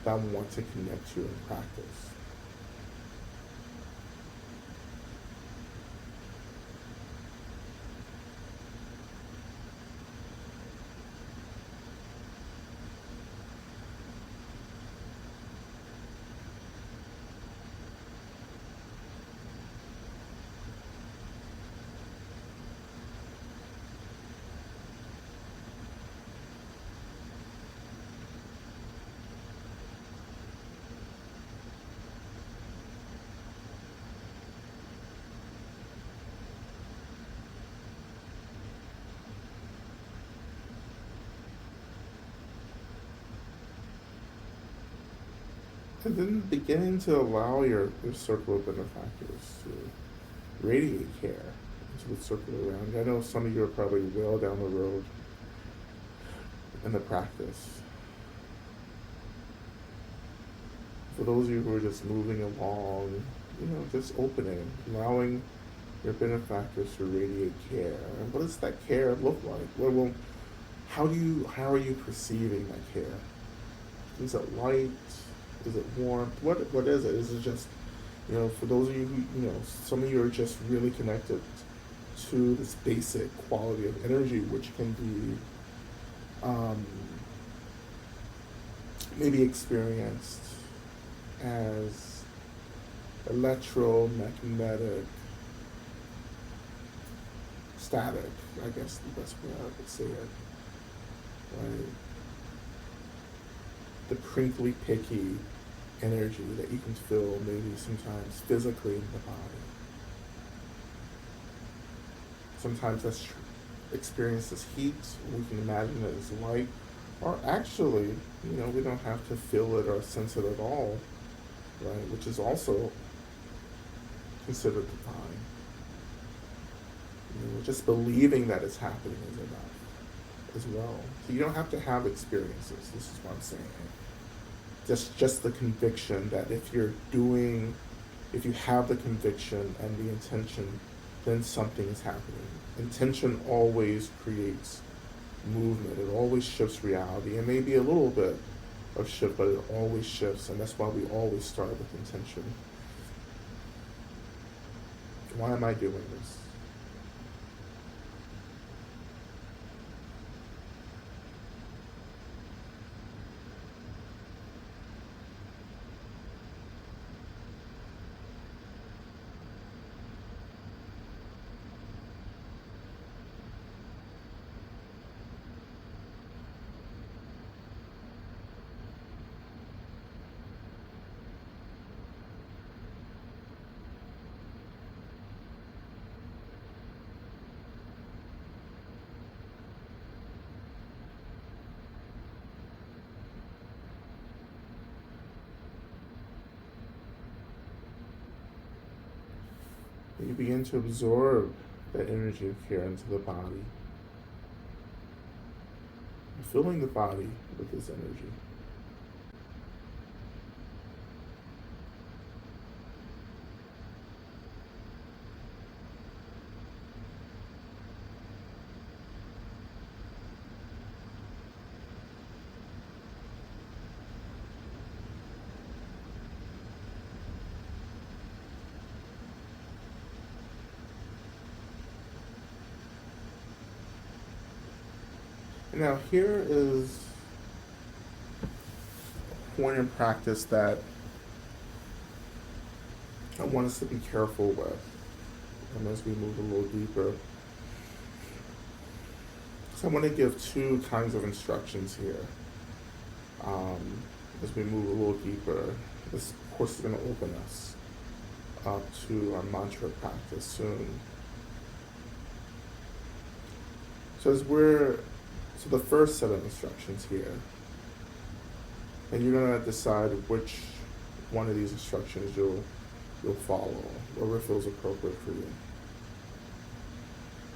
that I want to connect to and practice. And then beginning to allow your circle of benefactors to radiate care into the circle around you. I know some of you are probably well down the road in the practice. For those of you who are just moving along, just opening, allowing your benefactors to radiate care. And what does that care look like? How are you perceiving that care? Is it light? Is it warmth? What is it? Is it just, for those of you who, some of you are just really connected to this basic quality of energy, which can be maybe experienced as electromagnetic static, I guess the best way I would say it. Right? The crinkly, picky energy that you can feel maybe sometimes physically in the body. Sometimes that's experienced as heat, we can imagine it as light, or actually, we don't have to feel it or sense it at all, right? Which is also considered divine. Just believing that it's happening is enough as well. So you don't have to have experiences. This is what I'm saying. Just the conviction that if you have the conviction and the intention, then something is happening. Intention always creates movement. It always shifts reality. It may be a little bit of shift, but it always shifts, and that's why we always start with intention. Why am I doing this? And you begin to absorb that energy of care into the body, filling the body with this energy. And now here is a point in practice that I want us to be careful with, and as we move a little deeper. So I want to give two kinds of instructions here. As we move a little deeper, this course is going to open us up to our mantra practice soon. So the first set of instructions here, and you're going to decide which one of these instructions you'll follow, whatever feels appropriate for you.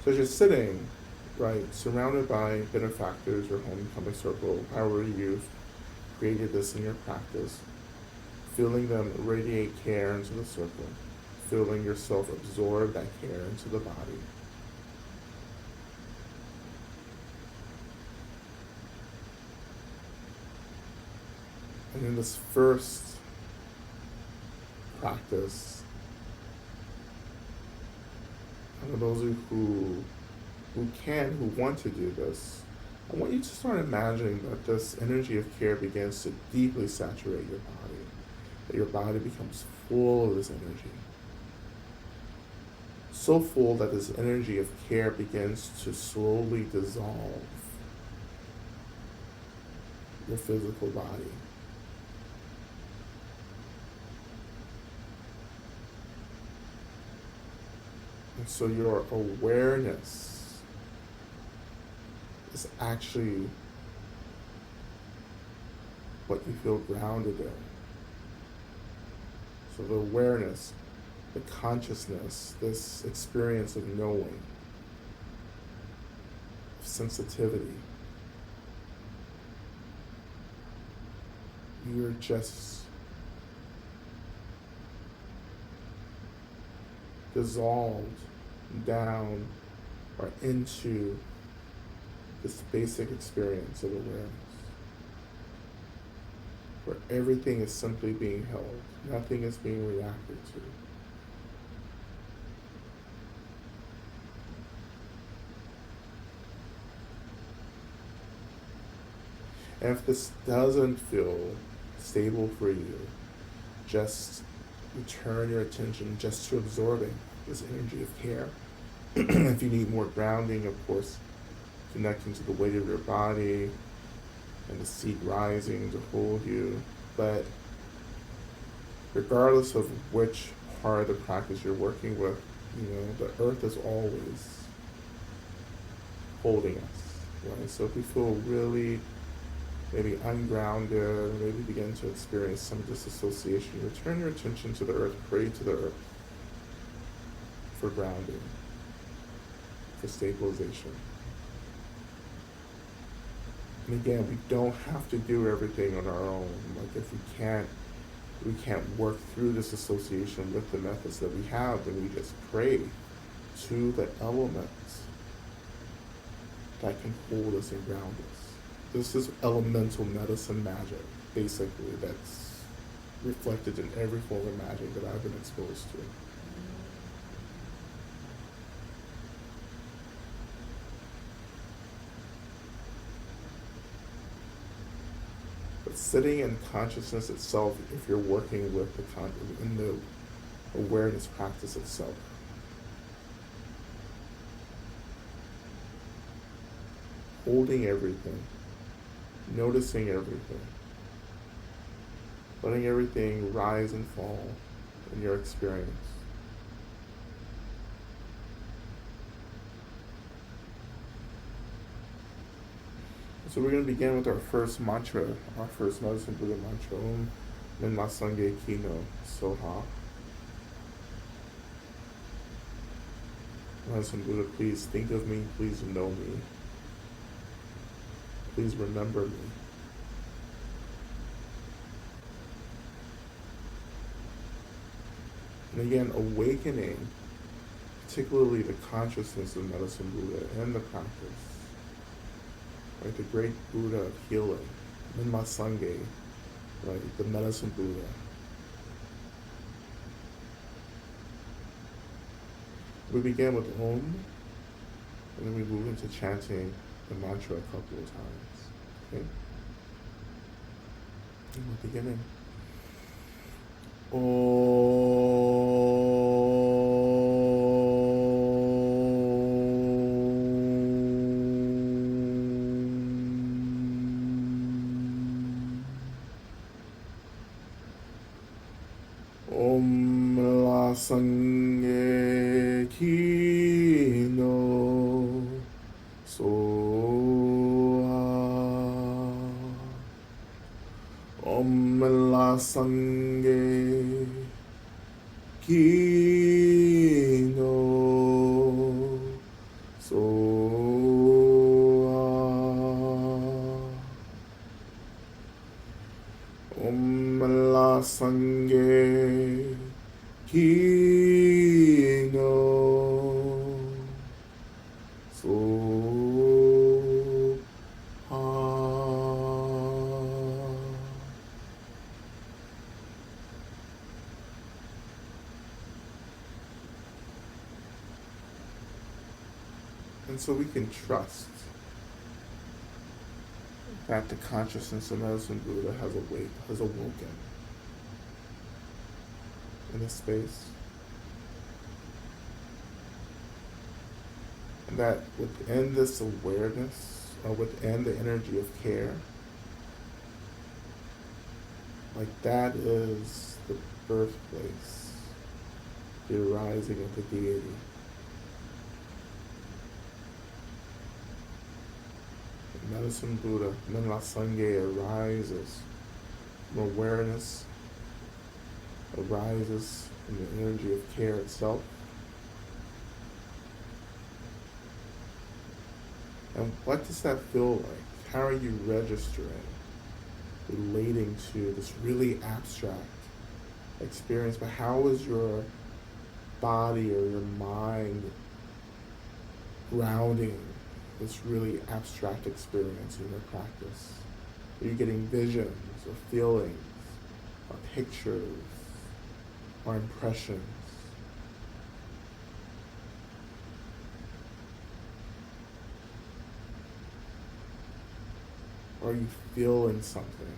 So as you're sitting, right, surrounded by benefactors or homecoming circle, however you've created this in your practice, feeling them radiate care into the circle, feeling yourself absorb that care into the body. And in this first practice, and for those of you who want to do this, I want you to start imagining that this energy of care begins to deeply saturate your body, that your body becomes full of this energy. So full that this energy of care begins to slowly dissolve your physical body. And so your awareness is actually what you feel grounded in. So the awareness, the consciousness, this experience of knowing, of sensitivity, you're just dissolved down or into this basic experience of awareness, where everything is simply being held, nothing is being reacted to. And if this doesn't feel stable for you, just return your attention just to absorbing this energy of care. If you need more grounding, of course, connecting to the weight of your body and the seat rising to hold you. But regardless of which part of the practice you're working with, the earth is always holding us, right? So if we feel really maybe ungrounded, maybe begin to experience some disassociation, return your attention to the earth, pray to the earth for grounding, for stabilization. And again, we don't have to do everything on our own. Like if we can't work through this association with the methods that we have, then we just pray to the elements that can hold us and ground us. This is elemental medicine magic, basically, that's reflected in every form of magic that I've been exposed to. But sitting in consciousness itself, if you're working with in the awareness practice itself, holding everything, noticing everything, letting everything rise and fall in your experience. So we're going to begin with our first mantra, our first medicine Buddha mantra, Om Minma Sangye Kino Soha. Medicine Buddha, please think of me, please know me, please remember me. And again, awakening, particularly the consciousness of Medicine Buddha and the practice, right? The great Buddha of healing, Minma Sangye, right? The Medicine Buddha. We begin with Om, and then we move into chanting the mantra a couple of times. Okay? And we're beginning. Om La Sangye Kino Soha. Om La Sangye Kino Soha. Om La Sangye Kino Soha. And so we can trust that the consciousness of Medicine Buddha has awoken in this space. And that within this awareness, or within the energy of care, like that is the birthplace, the arising of the deity. Medicine Buddha, Minla Sangye, arises from awareness, arises from the energy of care itself. And what does that feel like? How are you registering, relating to this really abstract experience? But how is your body or your mind grounding this really abstract experience in your practice? Are you getting visions or feelings or pictures or impressions? Or are you feeling something?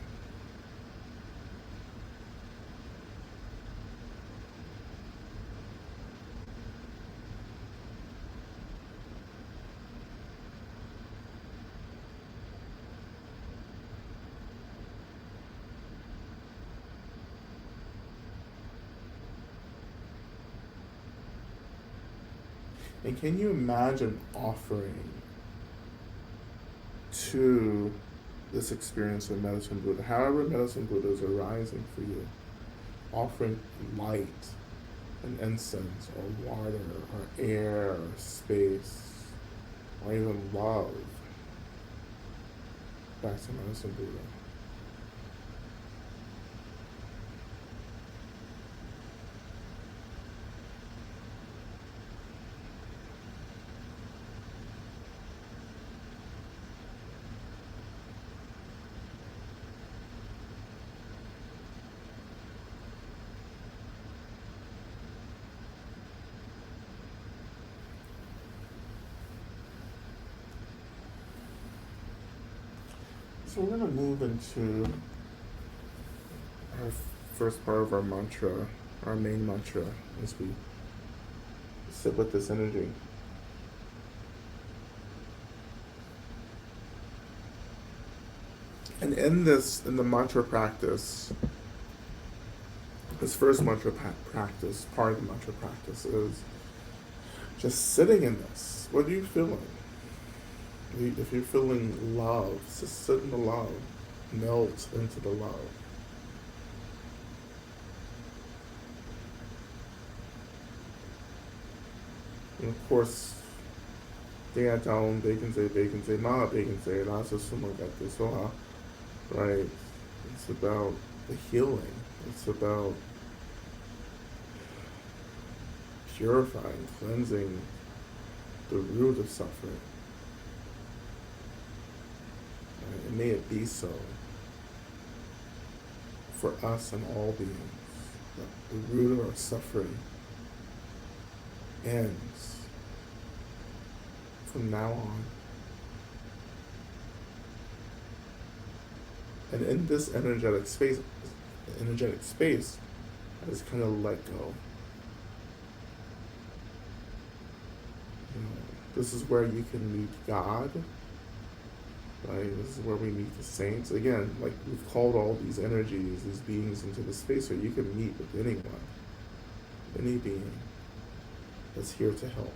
And can you imagine offering to this experience of Medicine Buddha, however Medicine Buddha is arising for you, offering light and incense or water or air or space or even love back to Medicine Buddha? So we're going to move into our first part of our mantra, our main mantra, as we sit with this energy. And in the mantra practice, this first mantra practice, part of the mantra practice is just sitting in this. What are you feeling? If you're feeling love, just sit in the love, melt into the love. And of course, tem até bacon say, ma bacon say, nasa sumagate soha, right? It's about the healing. It's about purifying, cleansing the root of suffering. Right? And may it be so for us and all beings, that the root of our suffering ends from now on. And in this energetic space, I just kind of let go. This is where you can meet God, right? This is where we meet the saints. Again, like we've called all these energies, these beings into the space where you can meet with anyone, any being that's here to help.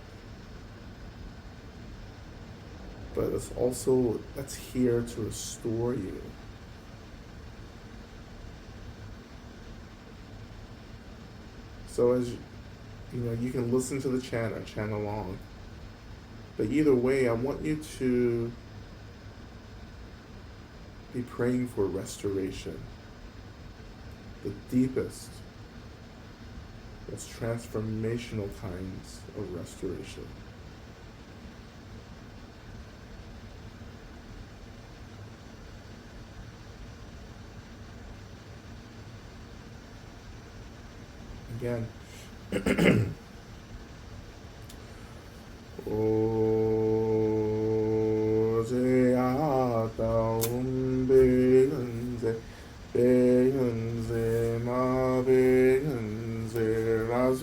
But it's also that's here to restore you. So as you can listen to the chant or chant along. But either way, I want you to be praying for restoration. The deepest, most transformational kinds of restoration. Again.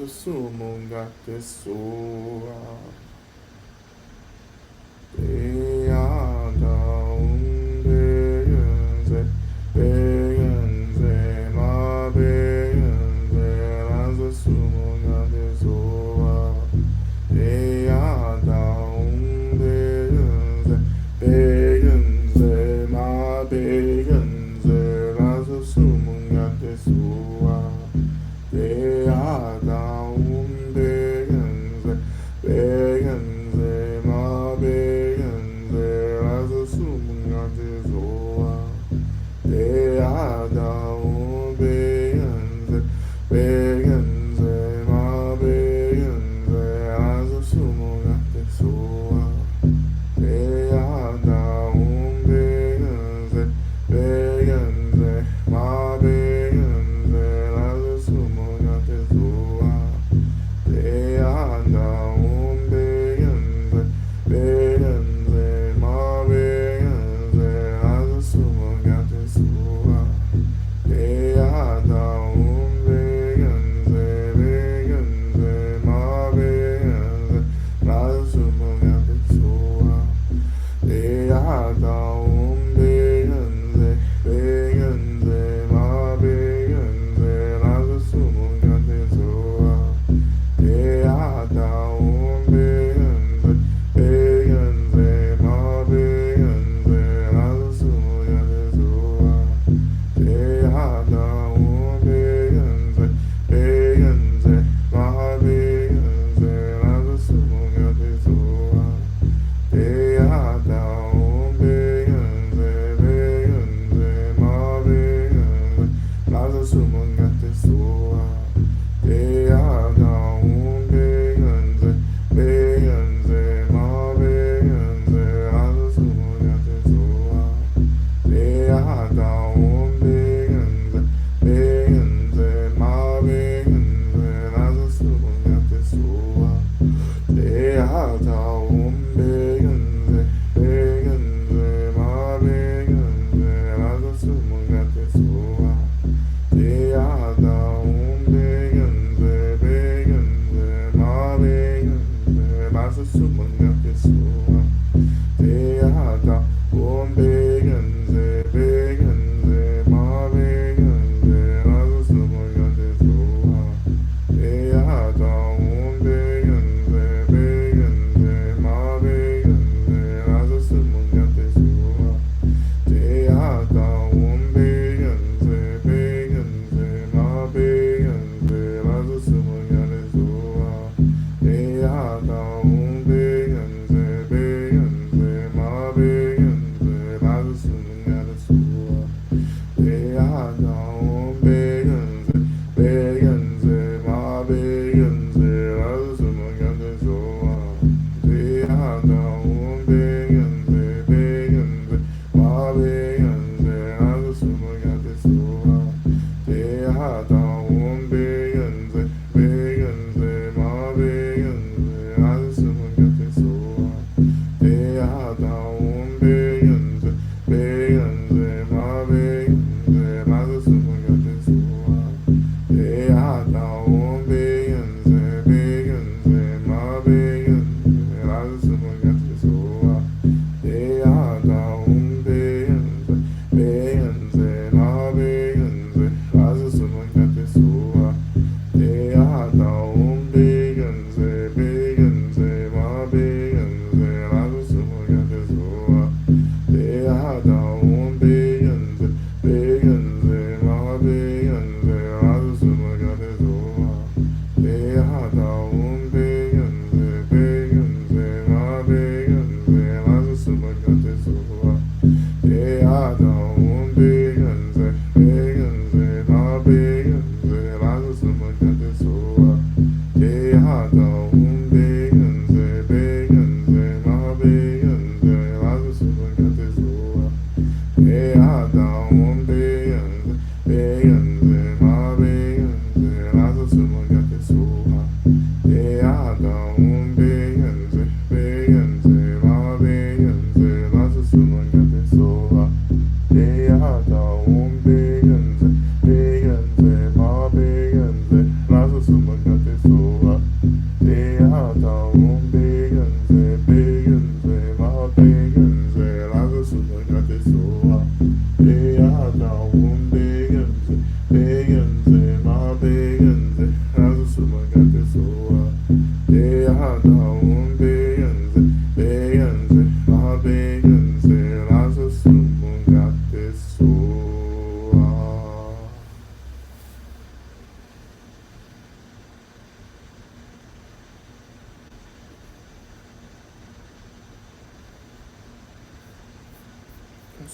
Sumungate soa beada begenze ma begenze razo sumungate soa beada begenze ma begenze razo sumungate soa beada be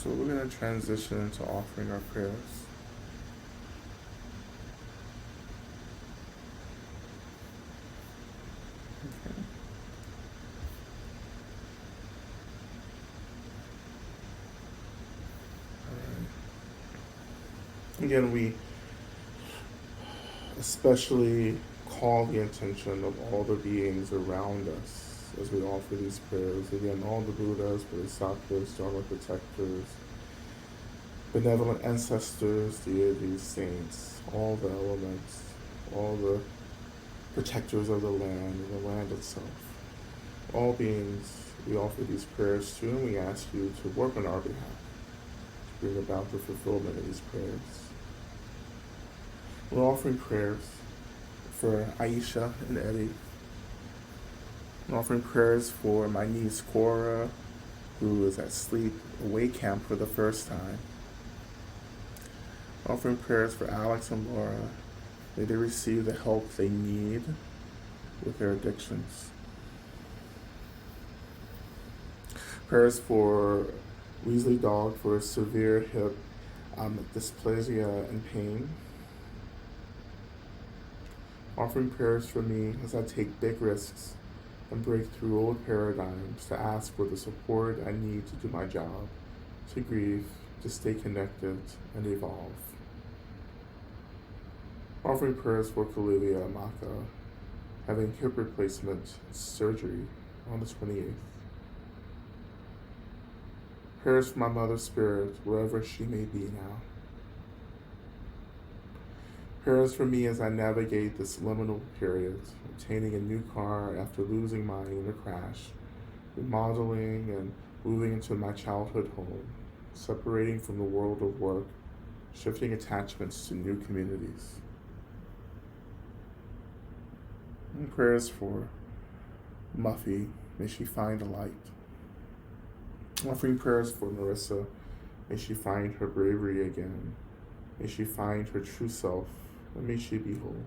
So we're going to transition into offering our prayers. Okay. All right. Again, we especially call the attention of all the beings around us as we offer these prayers. Again, all the Buddhas, Bodhisattvas, Dharma protectors, benevolent ancestors, deities, saints, all the elements, all the protectors of the land itself. All beings, we offer these prayers to, and we ask you to work on our behalf to bring about the fulfillment of these prayers. We're offering prayers for Aisha and Eddie. I'm offering prayers for my niece Cora, who is at sleep away camp for the first time. Offering prayers for Alex and Laura. May they receive the help they need with their addictions. Prayers for Weasley Dog for severe hip dysplasia and pain. Offering prayers for me as I take big risks and break through old paradigms to ask for the support I need to do my job, to grieve, to stay connected, and evolve. Offering prayers for Kalivia Amaka, having hip replacement surgery on the 28th. Prayers for my mother's spirit, wherever she may be now. Prayers for me as I navigate this liminal period, obtaining a new car after losing mine in a crash, remodeling and moving into my childhood home, separating from the world of work, shifting attachments to new communities. And prayers for Muffy, may she find a light. Offering prayers for Marissa, may she find her bravery again. May she find her true self, and may she be whole.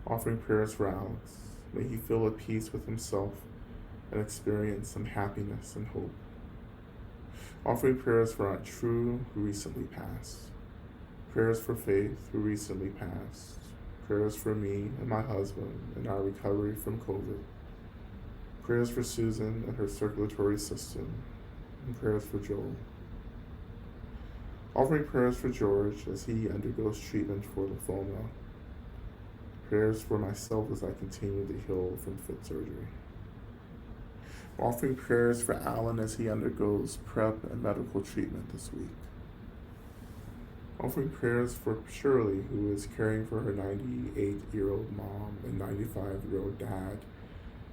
Offering prayers for Alex, may he feel at peace with himself and experience some happiness and hope. Offering prayers for Aunt True, who recently passed. Prayers for Faith, who recently passed. Prayers for me and my husband in our recovery from COVID. Prayers for Susan and her circulatory system. And prayers for Joel. Offering prayers for George as he undergoes treatment for lymphoma. Prayers for myself as I continue to heal from foot surgery. Offering prayers for Alan as he undergoes prep and medical treatment this week. Offering prayers for Shirley, who is caring for her 98-year-old mom and 95-year-old dad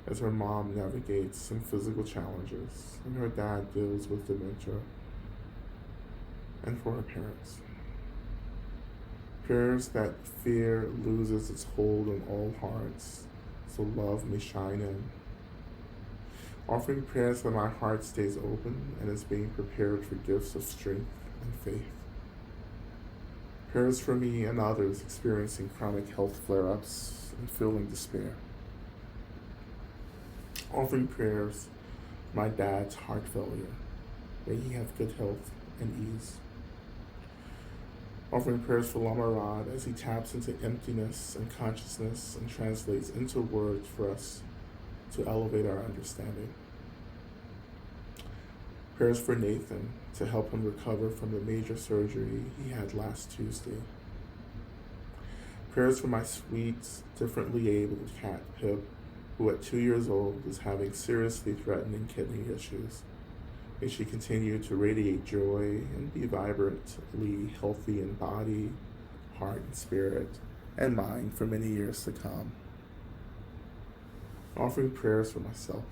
as her mom navigates some physical challenges and her dad deals with dementia. And for her parents. Prayers that fear loses its hold on all hearts, so love may shine in. Offering prayers that my heart stays open and is being prepared for gifts of strength and faith. Prayers for me and others experiencing chronic health flare-ups and feeling despair. Offering prayers for my dad's heart failure. May he have good health and ease. Offering prayers for Lama Rod as he taps into emptiness and consciousness and translates into words for us to elevate our understanding. Prayers for Nathan to help him recover from the major surgery he had last Tuesday. Prayers for my sweet, differently abled cat, Pip, who at 2 years old is having seriously threatening kidney issues. May she continue to radiate joy and be vibrantly healthy in body, heart, and spirit, and mind for many years to come. Offering prayers for myself,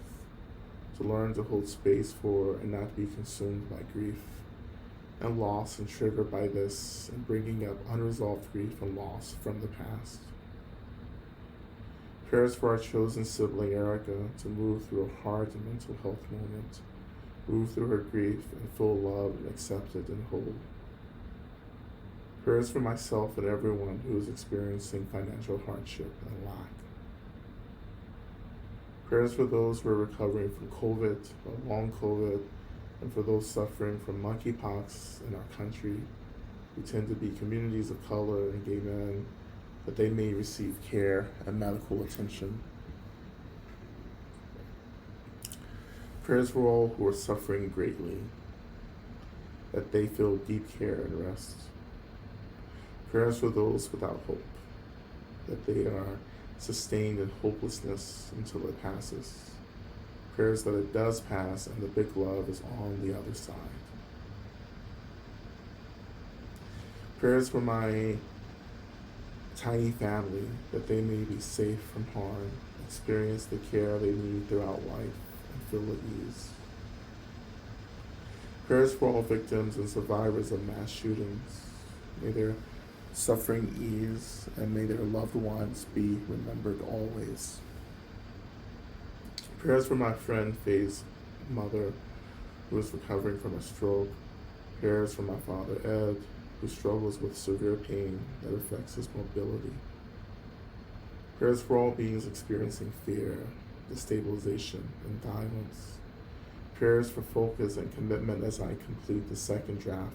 to learn to hold space for and not be consumed by grief and loss and triggered by this and bringing up unresolved grief and loss from the past. Prayers for our chosen sibling Erica to move through a hard and mental health moment, move through her grief and feel loved and accepted and whole. Prayers for myself and everyone who is experiencing financial hardship and lack. Prayers for those who are recovering from COVID or long COVID, and for those suffering from monkeypox in our country, who tend to be communities of color and gay men, that they may receive care and medical attention. Prayers for all who are suffering greatly, that they feel deep care and rest. Prayers for those without hope, that they are sustained in hopelessness until it passes. Prayers that it does pass and the big love is on the other side. Prayers for my tiny family, that they may be safe from harm, experience the care they need throughout life, and feel at ease. Prayers for all victims and survivors of mass shootings. May their suffering ease, and may their loved ones be remembered always. Prayers for my friend Faye's mother, who is recovering from a stroke. Prayers for my father Ed, who struggles with severe pain that affects his mobility. Prayers for all beings experiencing fear, destabilization, and violence. Prayers for focus and commitment as I complete the second draft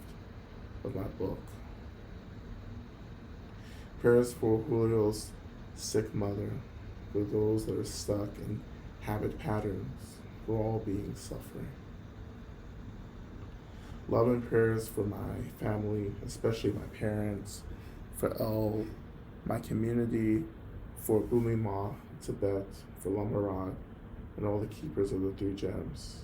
of my book. Prayers for Julio's sick mother, for those that are stuck in habit patterns, for all beings suffering. Love and prayers for my family, especially my parents, for El, my community, for Bumima, Tibet, for Lama Rod, and all the keepers of the 3 gems.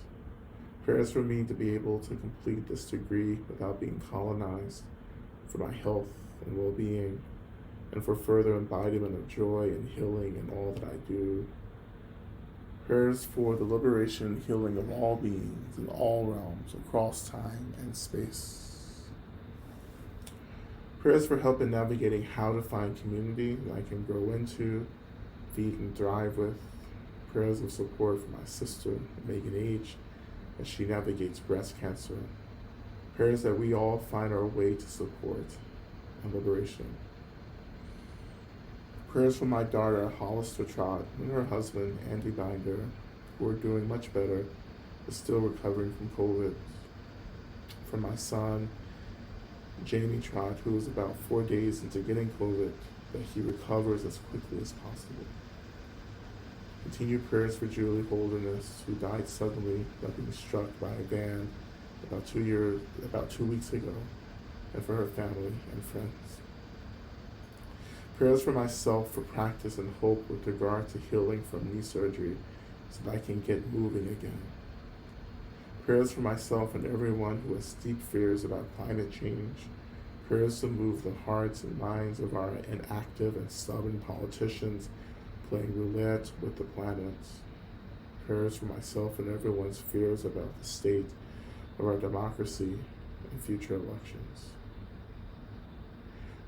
Prayers for me to be able to complete this degree without being colonized, for my health and well-being, and for further embodiment of joy and healing in all that I do. Prayers for the liberation and healing of all beings in all realms across time and space. Prayers for help in navigating how to find community that I can grow into, feed and thrive with. Prayers of support for my sister, Megan H., as she navigates breast cancer. Prayers that we all find our way to support and liberation. Prayers for my daughter, Hollister Trott, and her husband, Andy Binder, who are doing much better, but still recovering from COVID. For my son, Jamie Trott, who is about 4 days into getting COVID, that he recovers as quickly as possible. Continued prayers for Julie Holderness, who died suddenly by being struck by a van about 2 weeks ago. and for her family and friends. Prayers for myself for practice and hope with regard to healing from knee surgery so that I can get moving again. Prayers for myself and everyone who has deep fears about climate change. Prayers to move the hearts and minds of our inactive and stubborn politicians playing roulette with the planet. Prayers for myself and everyone's fears about the state of our democracy and future elections.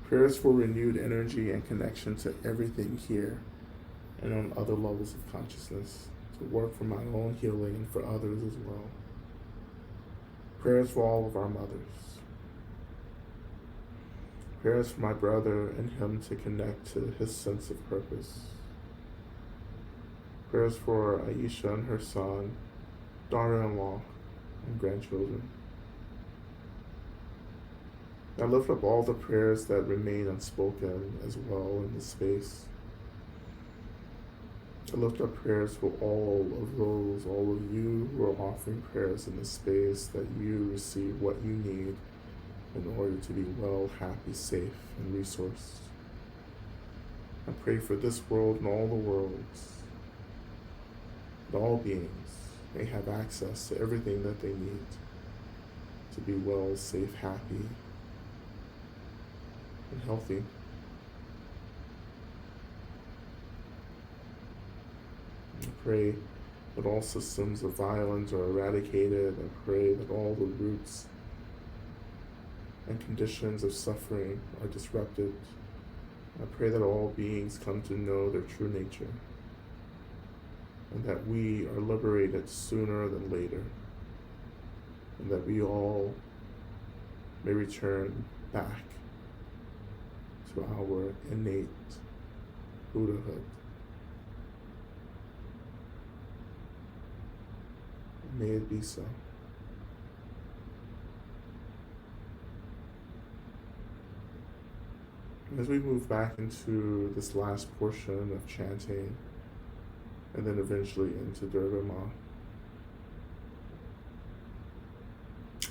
Prayers for renewed energy and connection to everything here and on other levels of consciousness, to work for my own healing and for others as well. Prayers for all of our mothers. Prayers for my brother and him to connect to his sense of purpose. Prayers for Aisha and her son, daughter-in-law, and grandchildren. I lift up all the prayers that remain unspoken as well in this space. I lift up prayers for all of you who are offering prayers in this space, that you receive what you need in order to be well, happy, safe, and resourced. I pray for this world and all the worlds, that all beings may have access to everything that they need to be well, safe, happy, and healthy. I pray that all systems of violence are eradicated. I pray that all the roots and conditions of suffering are disrupted. I pray that all beings come to know their true nature, and that we are liberated sooner than later, and that we all may return back to our innate Buddhahood. May it be so. As we move back into this last portion of chanting, and then eventually into Durga Ma,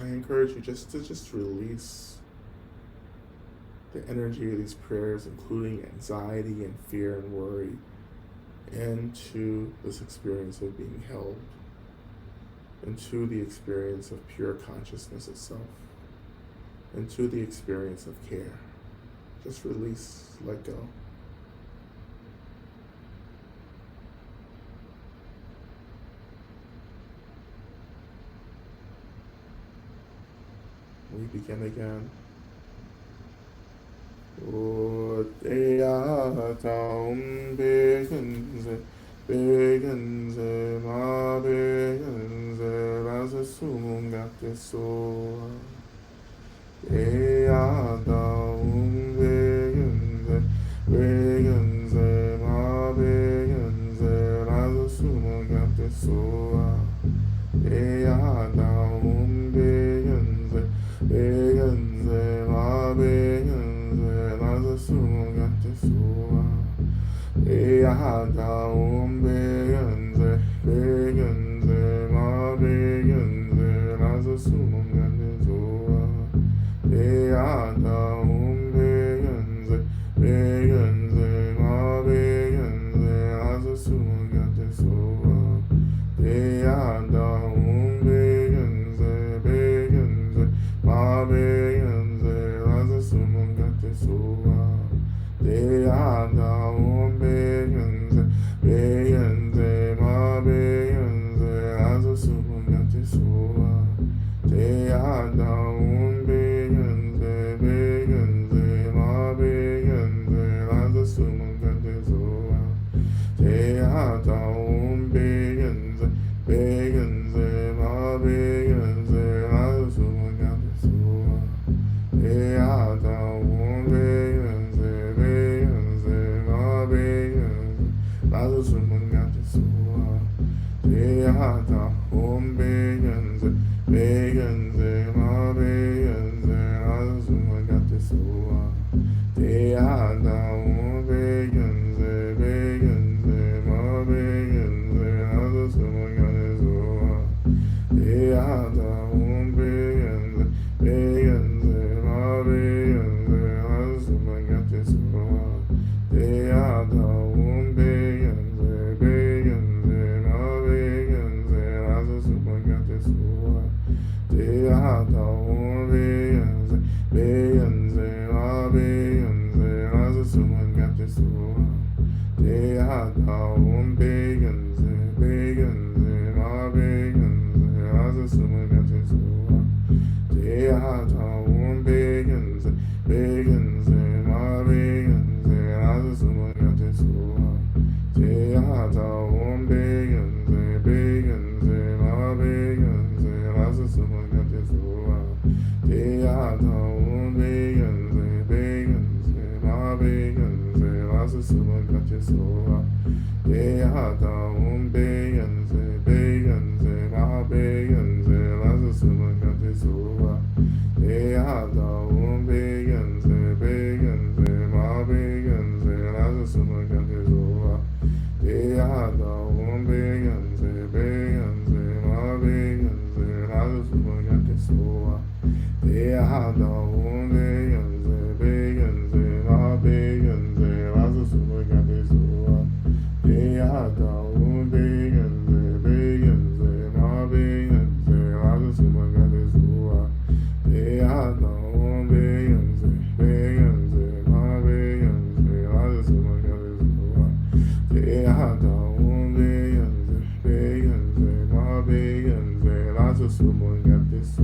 I encourage you just to release the energy of these prayers, including anxiety and fear and worry, into this experience of being held, into the experience of pure consciousness itself, into the experience of care. Just release, let go. We begin again. Begenze, ma begenze, rasa sumum gatte soa. Begenze, ma begenze, rasa sumum gatte soa. Begenze, ma begenze, rasa sumum gatte soa. Begenze, ma begenze, rasa sumum gatte soa. Begenze, ma begenze, rasa sumum gatte soa. Begenze, ma begenze, rasa sumum gatte soa. Begenze, ma begenze, rasa sumum gatte soa. Begenze, ma begenze, rasa sumum gatte soa. Begenze, ma begenze, rasa sumum gatte soa. Begenze, ma begenze, rasa sumum gatte soa. Begenze, ma begenze, rasa sumum gatte soa. Begenze, ma begenze, rasa sumum gatte soa. Begenze, ma suman got this they had bacons, bacons, my bacons, as a suman got this they had bacons, bacons, my bacons, as a suman got this they had bacons, bacons, my bacons, as a suman got this they had bacons, bacons, my bacons, as a suman got this they had bacons, bacons, my bacons, as a suman got this they had bacons, bacons, my bacons, as a suman got this they had bacons, bacons, my bacons, as a suman got this they had bacons, bacons, my bacons, as a suman got this they had bacons, bacons, my bacons, as a suman got this they had bacons, bacons, my bacons, as a suman got this they had bacons, bacons, my bacons, as a suman got this they had bacons, bacons, my bacons, as a suman got this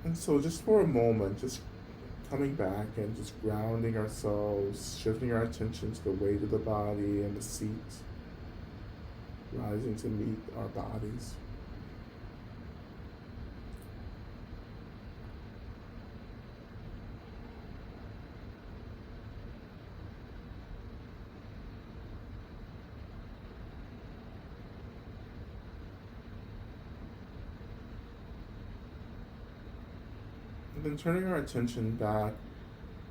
And so just for a moment, just coming back and just grounding ourselves, shifting our attention to the weight of the body and the seat, rising to meet our bodies. And then turning our attention back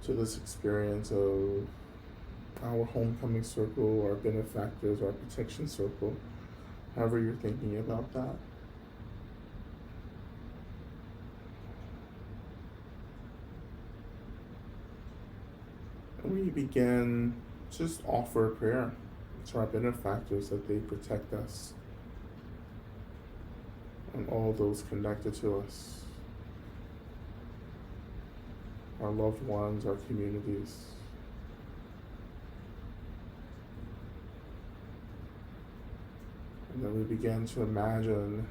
to this experience of our homecoming circle, our benefactors, our protection circle, however you're thinking about that. And we begin just offer a prayer to our benefactors that they protect us and all those connected to us. Our loved ones, our communities. And then we begin to imagine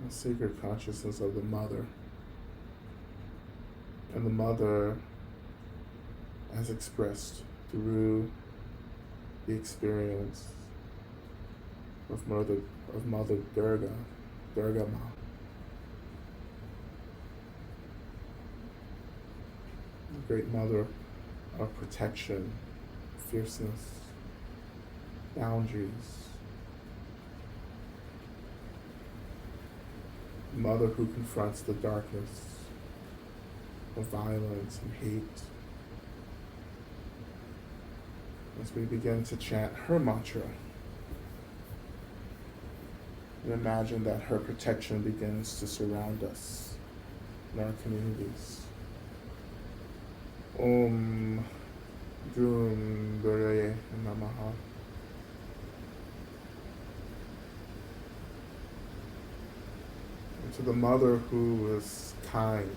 a sacred consciousness of the mother. And the mother as expressed through the experience of Mother Durga, Durga Ma. The great mother of protection, fierceness, boundaries. Mother who confronts the darkness of violence and hate. As we begin to chant her mantra, and imagine that her protection begins to surround us in our communities. Om Drum Durgaye Namaha. And to the mother who is kind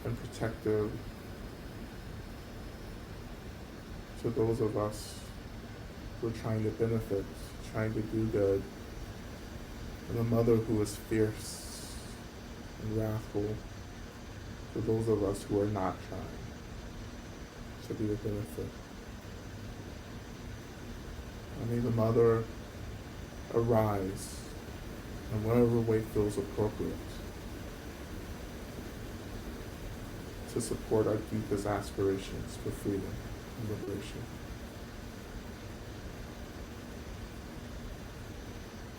and protective, to those of us who are trying to benefit, trying to do good, and the mother who is fierce and wrathful, to those of us who are not trying to be a benefit. And may the mother arise in whatever way feels appropriate to support our deepest aspirations for freedom and liberation.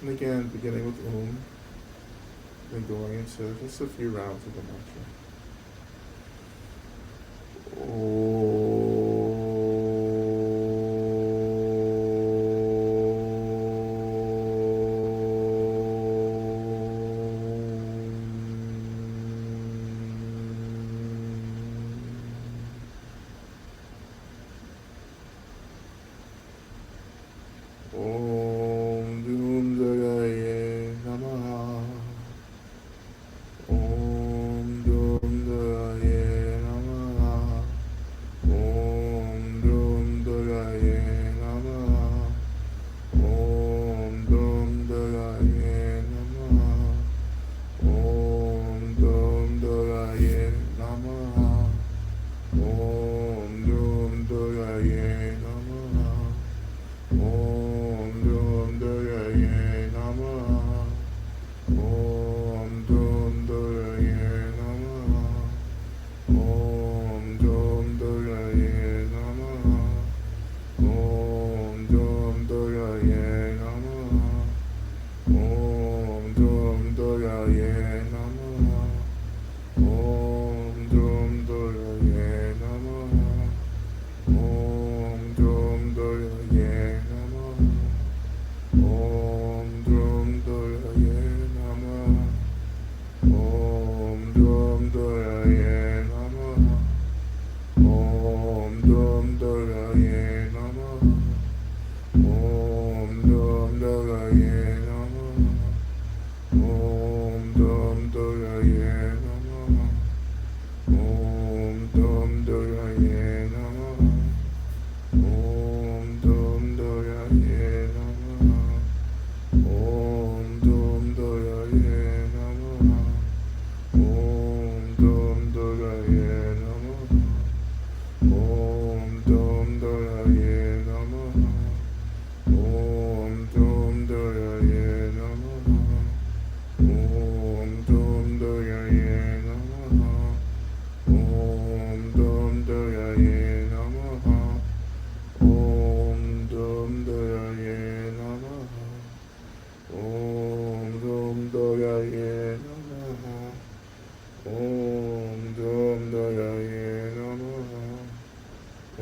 And again, beginning with then going into just a few rounds of the mantra.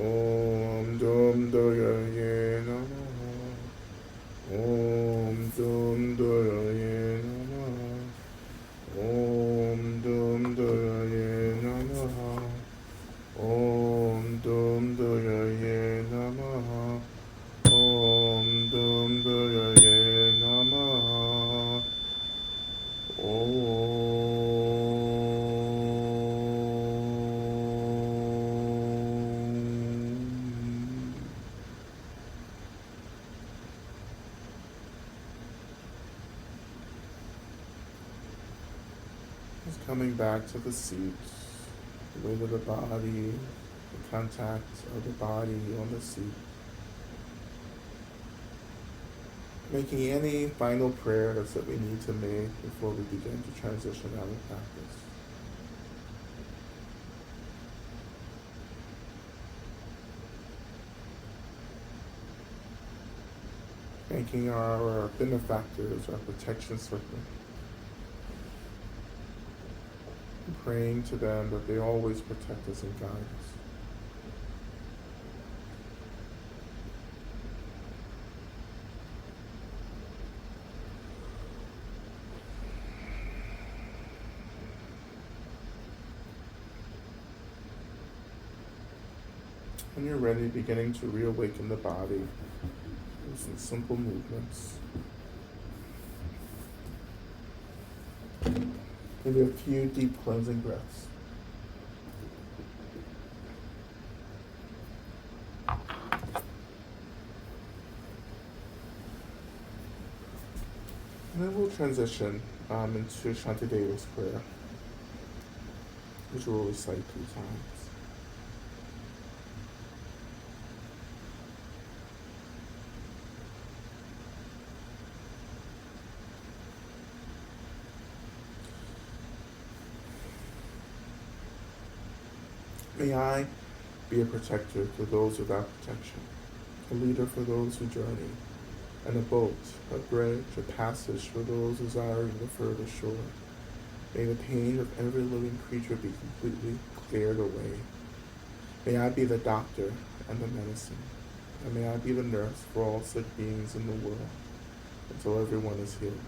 Om Dum Doye Namaha. Om Dum Doye Namaha. Om Dum Doye Namaha. Om Dum Doye Namaha. Om Dum Doye Namaha. Om. Just coming back to the seat, the weight of the body, the contact of the body on the seat. Making any final prayers that we need to make before we begin to transition out of practice. Thanking our benefactors, our protection circle. Praying to them that they always protect us and guide us. When you're ready, beginning to reawaken the body with some simple movements. Maybe a few deep cleansing breaths. And then we'll transition into Shantideva's prayer, which we'll recite 3 times. May I be a protector for those without protection, a leader for those who journey, and a boat, a bridge, a passage for those desiring the further shore. May the pain of every living creature be completely cleared away. May I be the doctor and the medicine, and may I be the nurse for all sick beings in the world, until everyone is healed.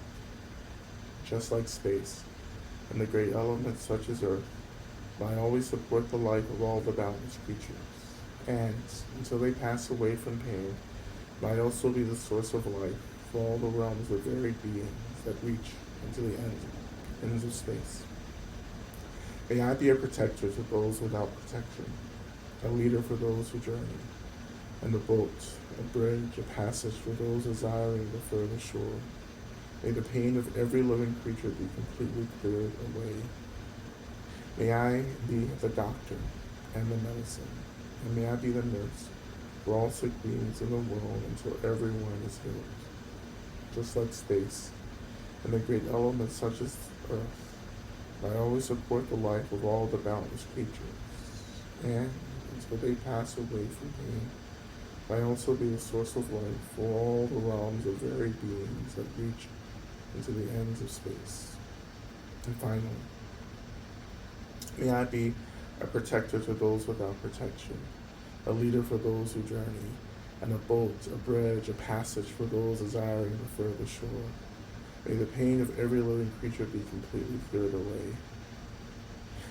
Just like space and the great elements such as earth, I always support the life of all the boundless creatures, and until they pass away from pain, might also be the source of life for all the realms of varied beings that reach into the ends of space. May I be a protector to those without protection, a leader for those who journey, and a boat, a bridge, a passage for those desiring the further shore. May the pain of every living creature be completely cleared away. May I be the doctor and the medicine, and may I be the nurse for all sick beings in the world until everyone is healed. Just like space and the great elements such as earth, I always support the life of all the boundless creatures, and until they pass away from pain, I also be the source of life for all the realms of varied beings that reach into the ends of space. And finally, may I be a protector to those without protection, a leader for those who journey, and a boat, a bridge, a passage for those desiring the further shore. May the pain of every living creature be completely cleared away.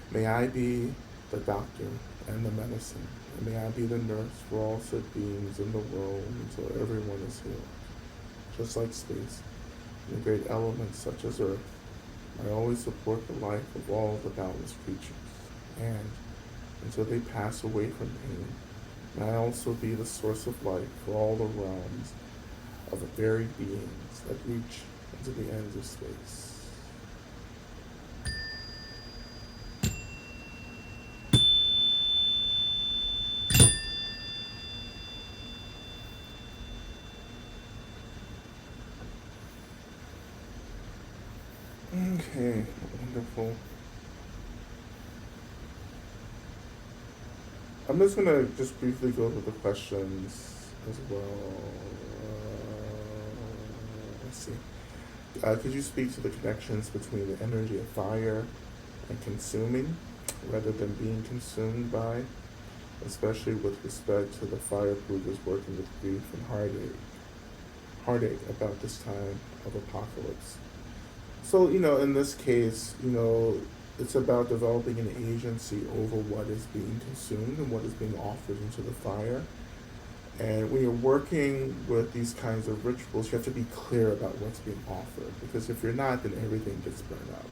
May I be the doctor and the medicine, and may I be the nurse for all sick beings in the world until everyone is healed. Just like space and the great elements such as earth, I always support the life of all the boundless creatures, and until they pass away from pain, may I also be the source of life for all the realms of the varied beings that reach into the ends of space. Okay, wonderful. I'm just going to just briefly go over the questions as well. Let's see. Could you speak to the connections between the energy of fire and consuming rather than being consumed by? especially with respect to the fire brewers working with grief and heartache about this time of apocalypse. So, in this case, it's about developing an agency over what is being consumed and what is being offered into the fire. And when you're working with these kinds of rituals, you have to be clear about what's being offered. Because if you're not, then everything gets burned up.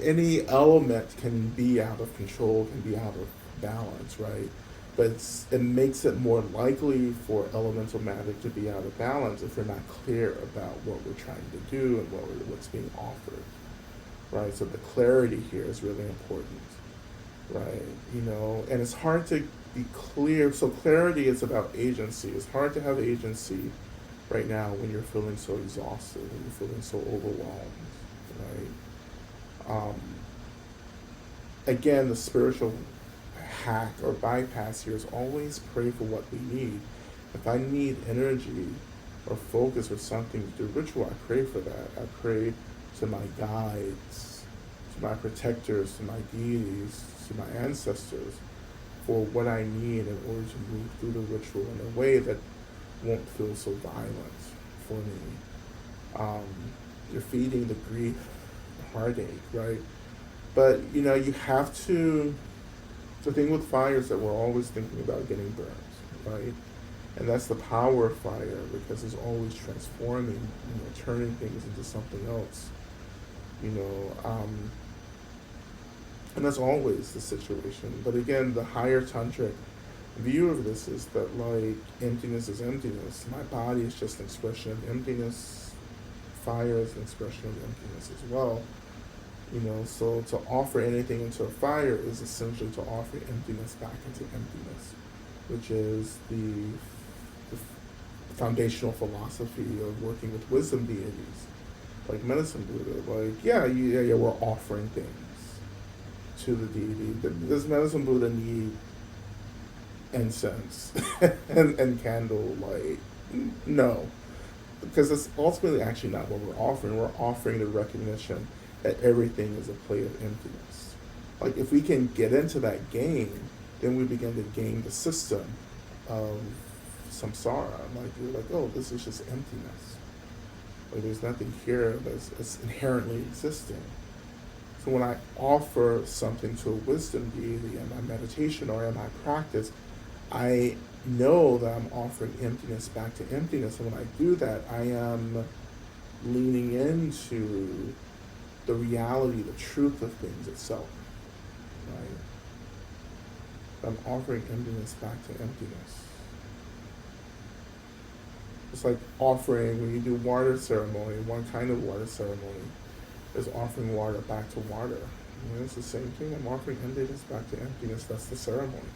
Any element can be out of control, can be out of balance, right? But it makes it more likely for elemental matter to be out of balance if we're not clear about what we're trying to do and what's being offered, right? So the clarity here is really important, right? And it's hard to be clear. So clarity is about agency. It's hard to have agency right now when you're feeling so exhausted, when you're feeling so overwhelmed, right? Again, the spiritual hack or bypass here is always pray for what we need. If I need energy or focus or something to do ritual, I pray for that. I pray to my guides, to my protectors, to my deities, to my ancestors for what I need in order to move through the ritual in a way that won't feel so violent for me. You're feeding the grief, the heartache, right? But, you have to, the thing with fire is that we're always thinking about getting burned, right? And that's the power of fire, because it's always transforming, turning things into something else, and that's always the situation. But again, the higher tantric view of this is that emptiness is emptiness. My body is just an expression of emptiness. Fire is an expression of emptiness as well. So to offer anything into a fire is essentially to offer emptiness back into emptiness, which is the foundational philosophy of working with wisdom deities, like Medicine Buddha. We're offering things to the deity. Does Medicine Buddha need incense and candle light? No, because it's ultimately actually not what we're offering. We're offering the recognition that everything is a play of emptiness. If we can get into that game, then we begin to game the system of samsara. You're oh, this is just emptiness. There's nothing here that's inherently existing. So when I offer something to a wisdom deity in my meditation or in my practice, I know that I'm offering emptiness back to emptiness. And when I do that, I am leaning into the reality, the truth of things itself, right? I'm offering emptiness back to emptiness. It's like offering, when you do water ceremony, one kind of water ceremony is offering water back to water. It's the same thing. I'm offering emptiness back to emptiness. That's the ceremony.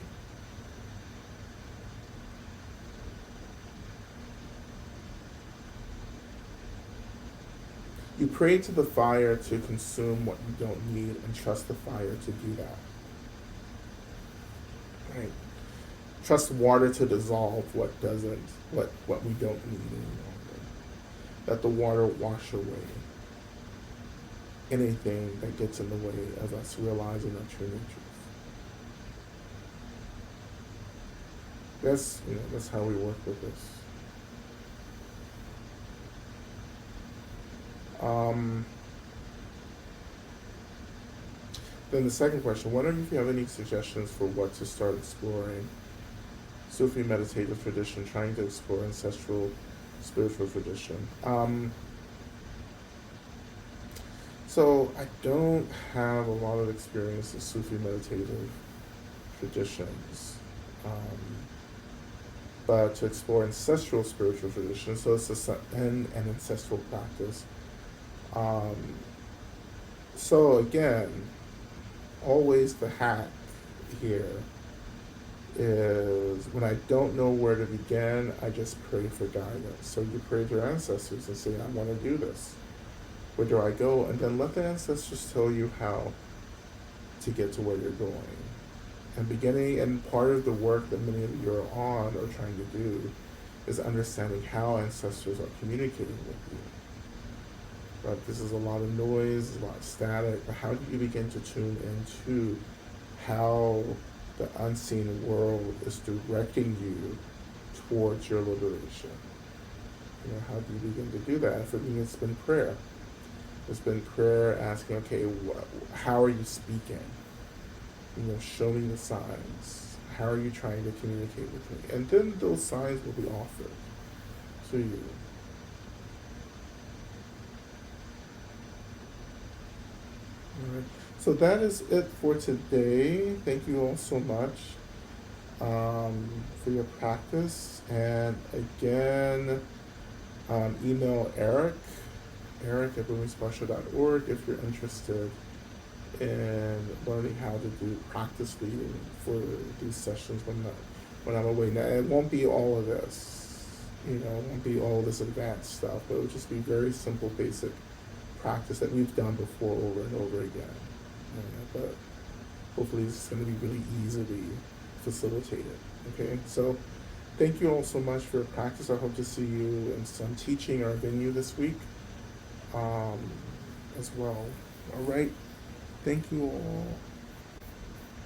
You pray to the fire to consume what you don't need and trust the fire to do that. Right? Trust water to dissolve what we don't need any longer. Let the water wash away anything that gets in the way of us realizing our true nature. That's how we work with this. Then the second question, wondering if you have any suggestions for what to start exploring. Sufi meditative tradition, trying to explore ancestral spiritual tradition. So I don't have a lot of experience in Sufi meditative traditions. But to explore ancestral spiritual traditions, so it's an ancestral practice. So again, always the hack here is when I don't know where to begin, I just pray for guidance. So you pray to your ancestors and say, I want to do this. Where do I go? And then let the ancestors tell you how to get to where you're going. And part of the work that many of you are on or trying to do is understanding how ancestors are communicating with you. Right? This is a lot of noise, a lot of static, but how do you begin to tune into how the unseen world is directing you towards your liberation. You know, how do you begin to do that? For me, it's been prayer. It's been prayer asking, okay, how are you speaking? You know, show me the signs. How are you trying to communicate with me? And then those signs will be offered to you. All right. So that is it for today. Thank you all so much for your practice. And again, email Eric@boomingspasha.org if you're interested in learning how to do practice reading for these sessions when I'm away. Now, it won't be all of this, you know, it won't be all this advanced stuff, but it'll just be very simple, basic practice that we've done before over and over again. But hopefully it's going to be really easily facilitated. Okay, so thank you all so much for your practice. I hope to see you in some teaching or venue this week as well. All right, thank you all.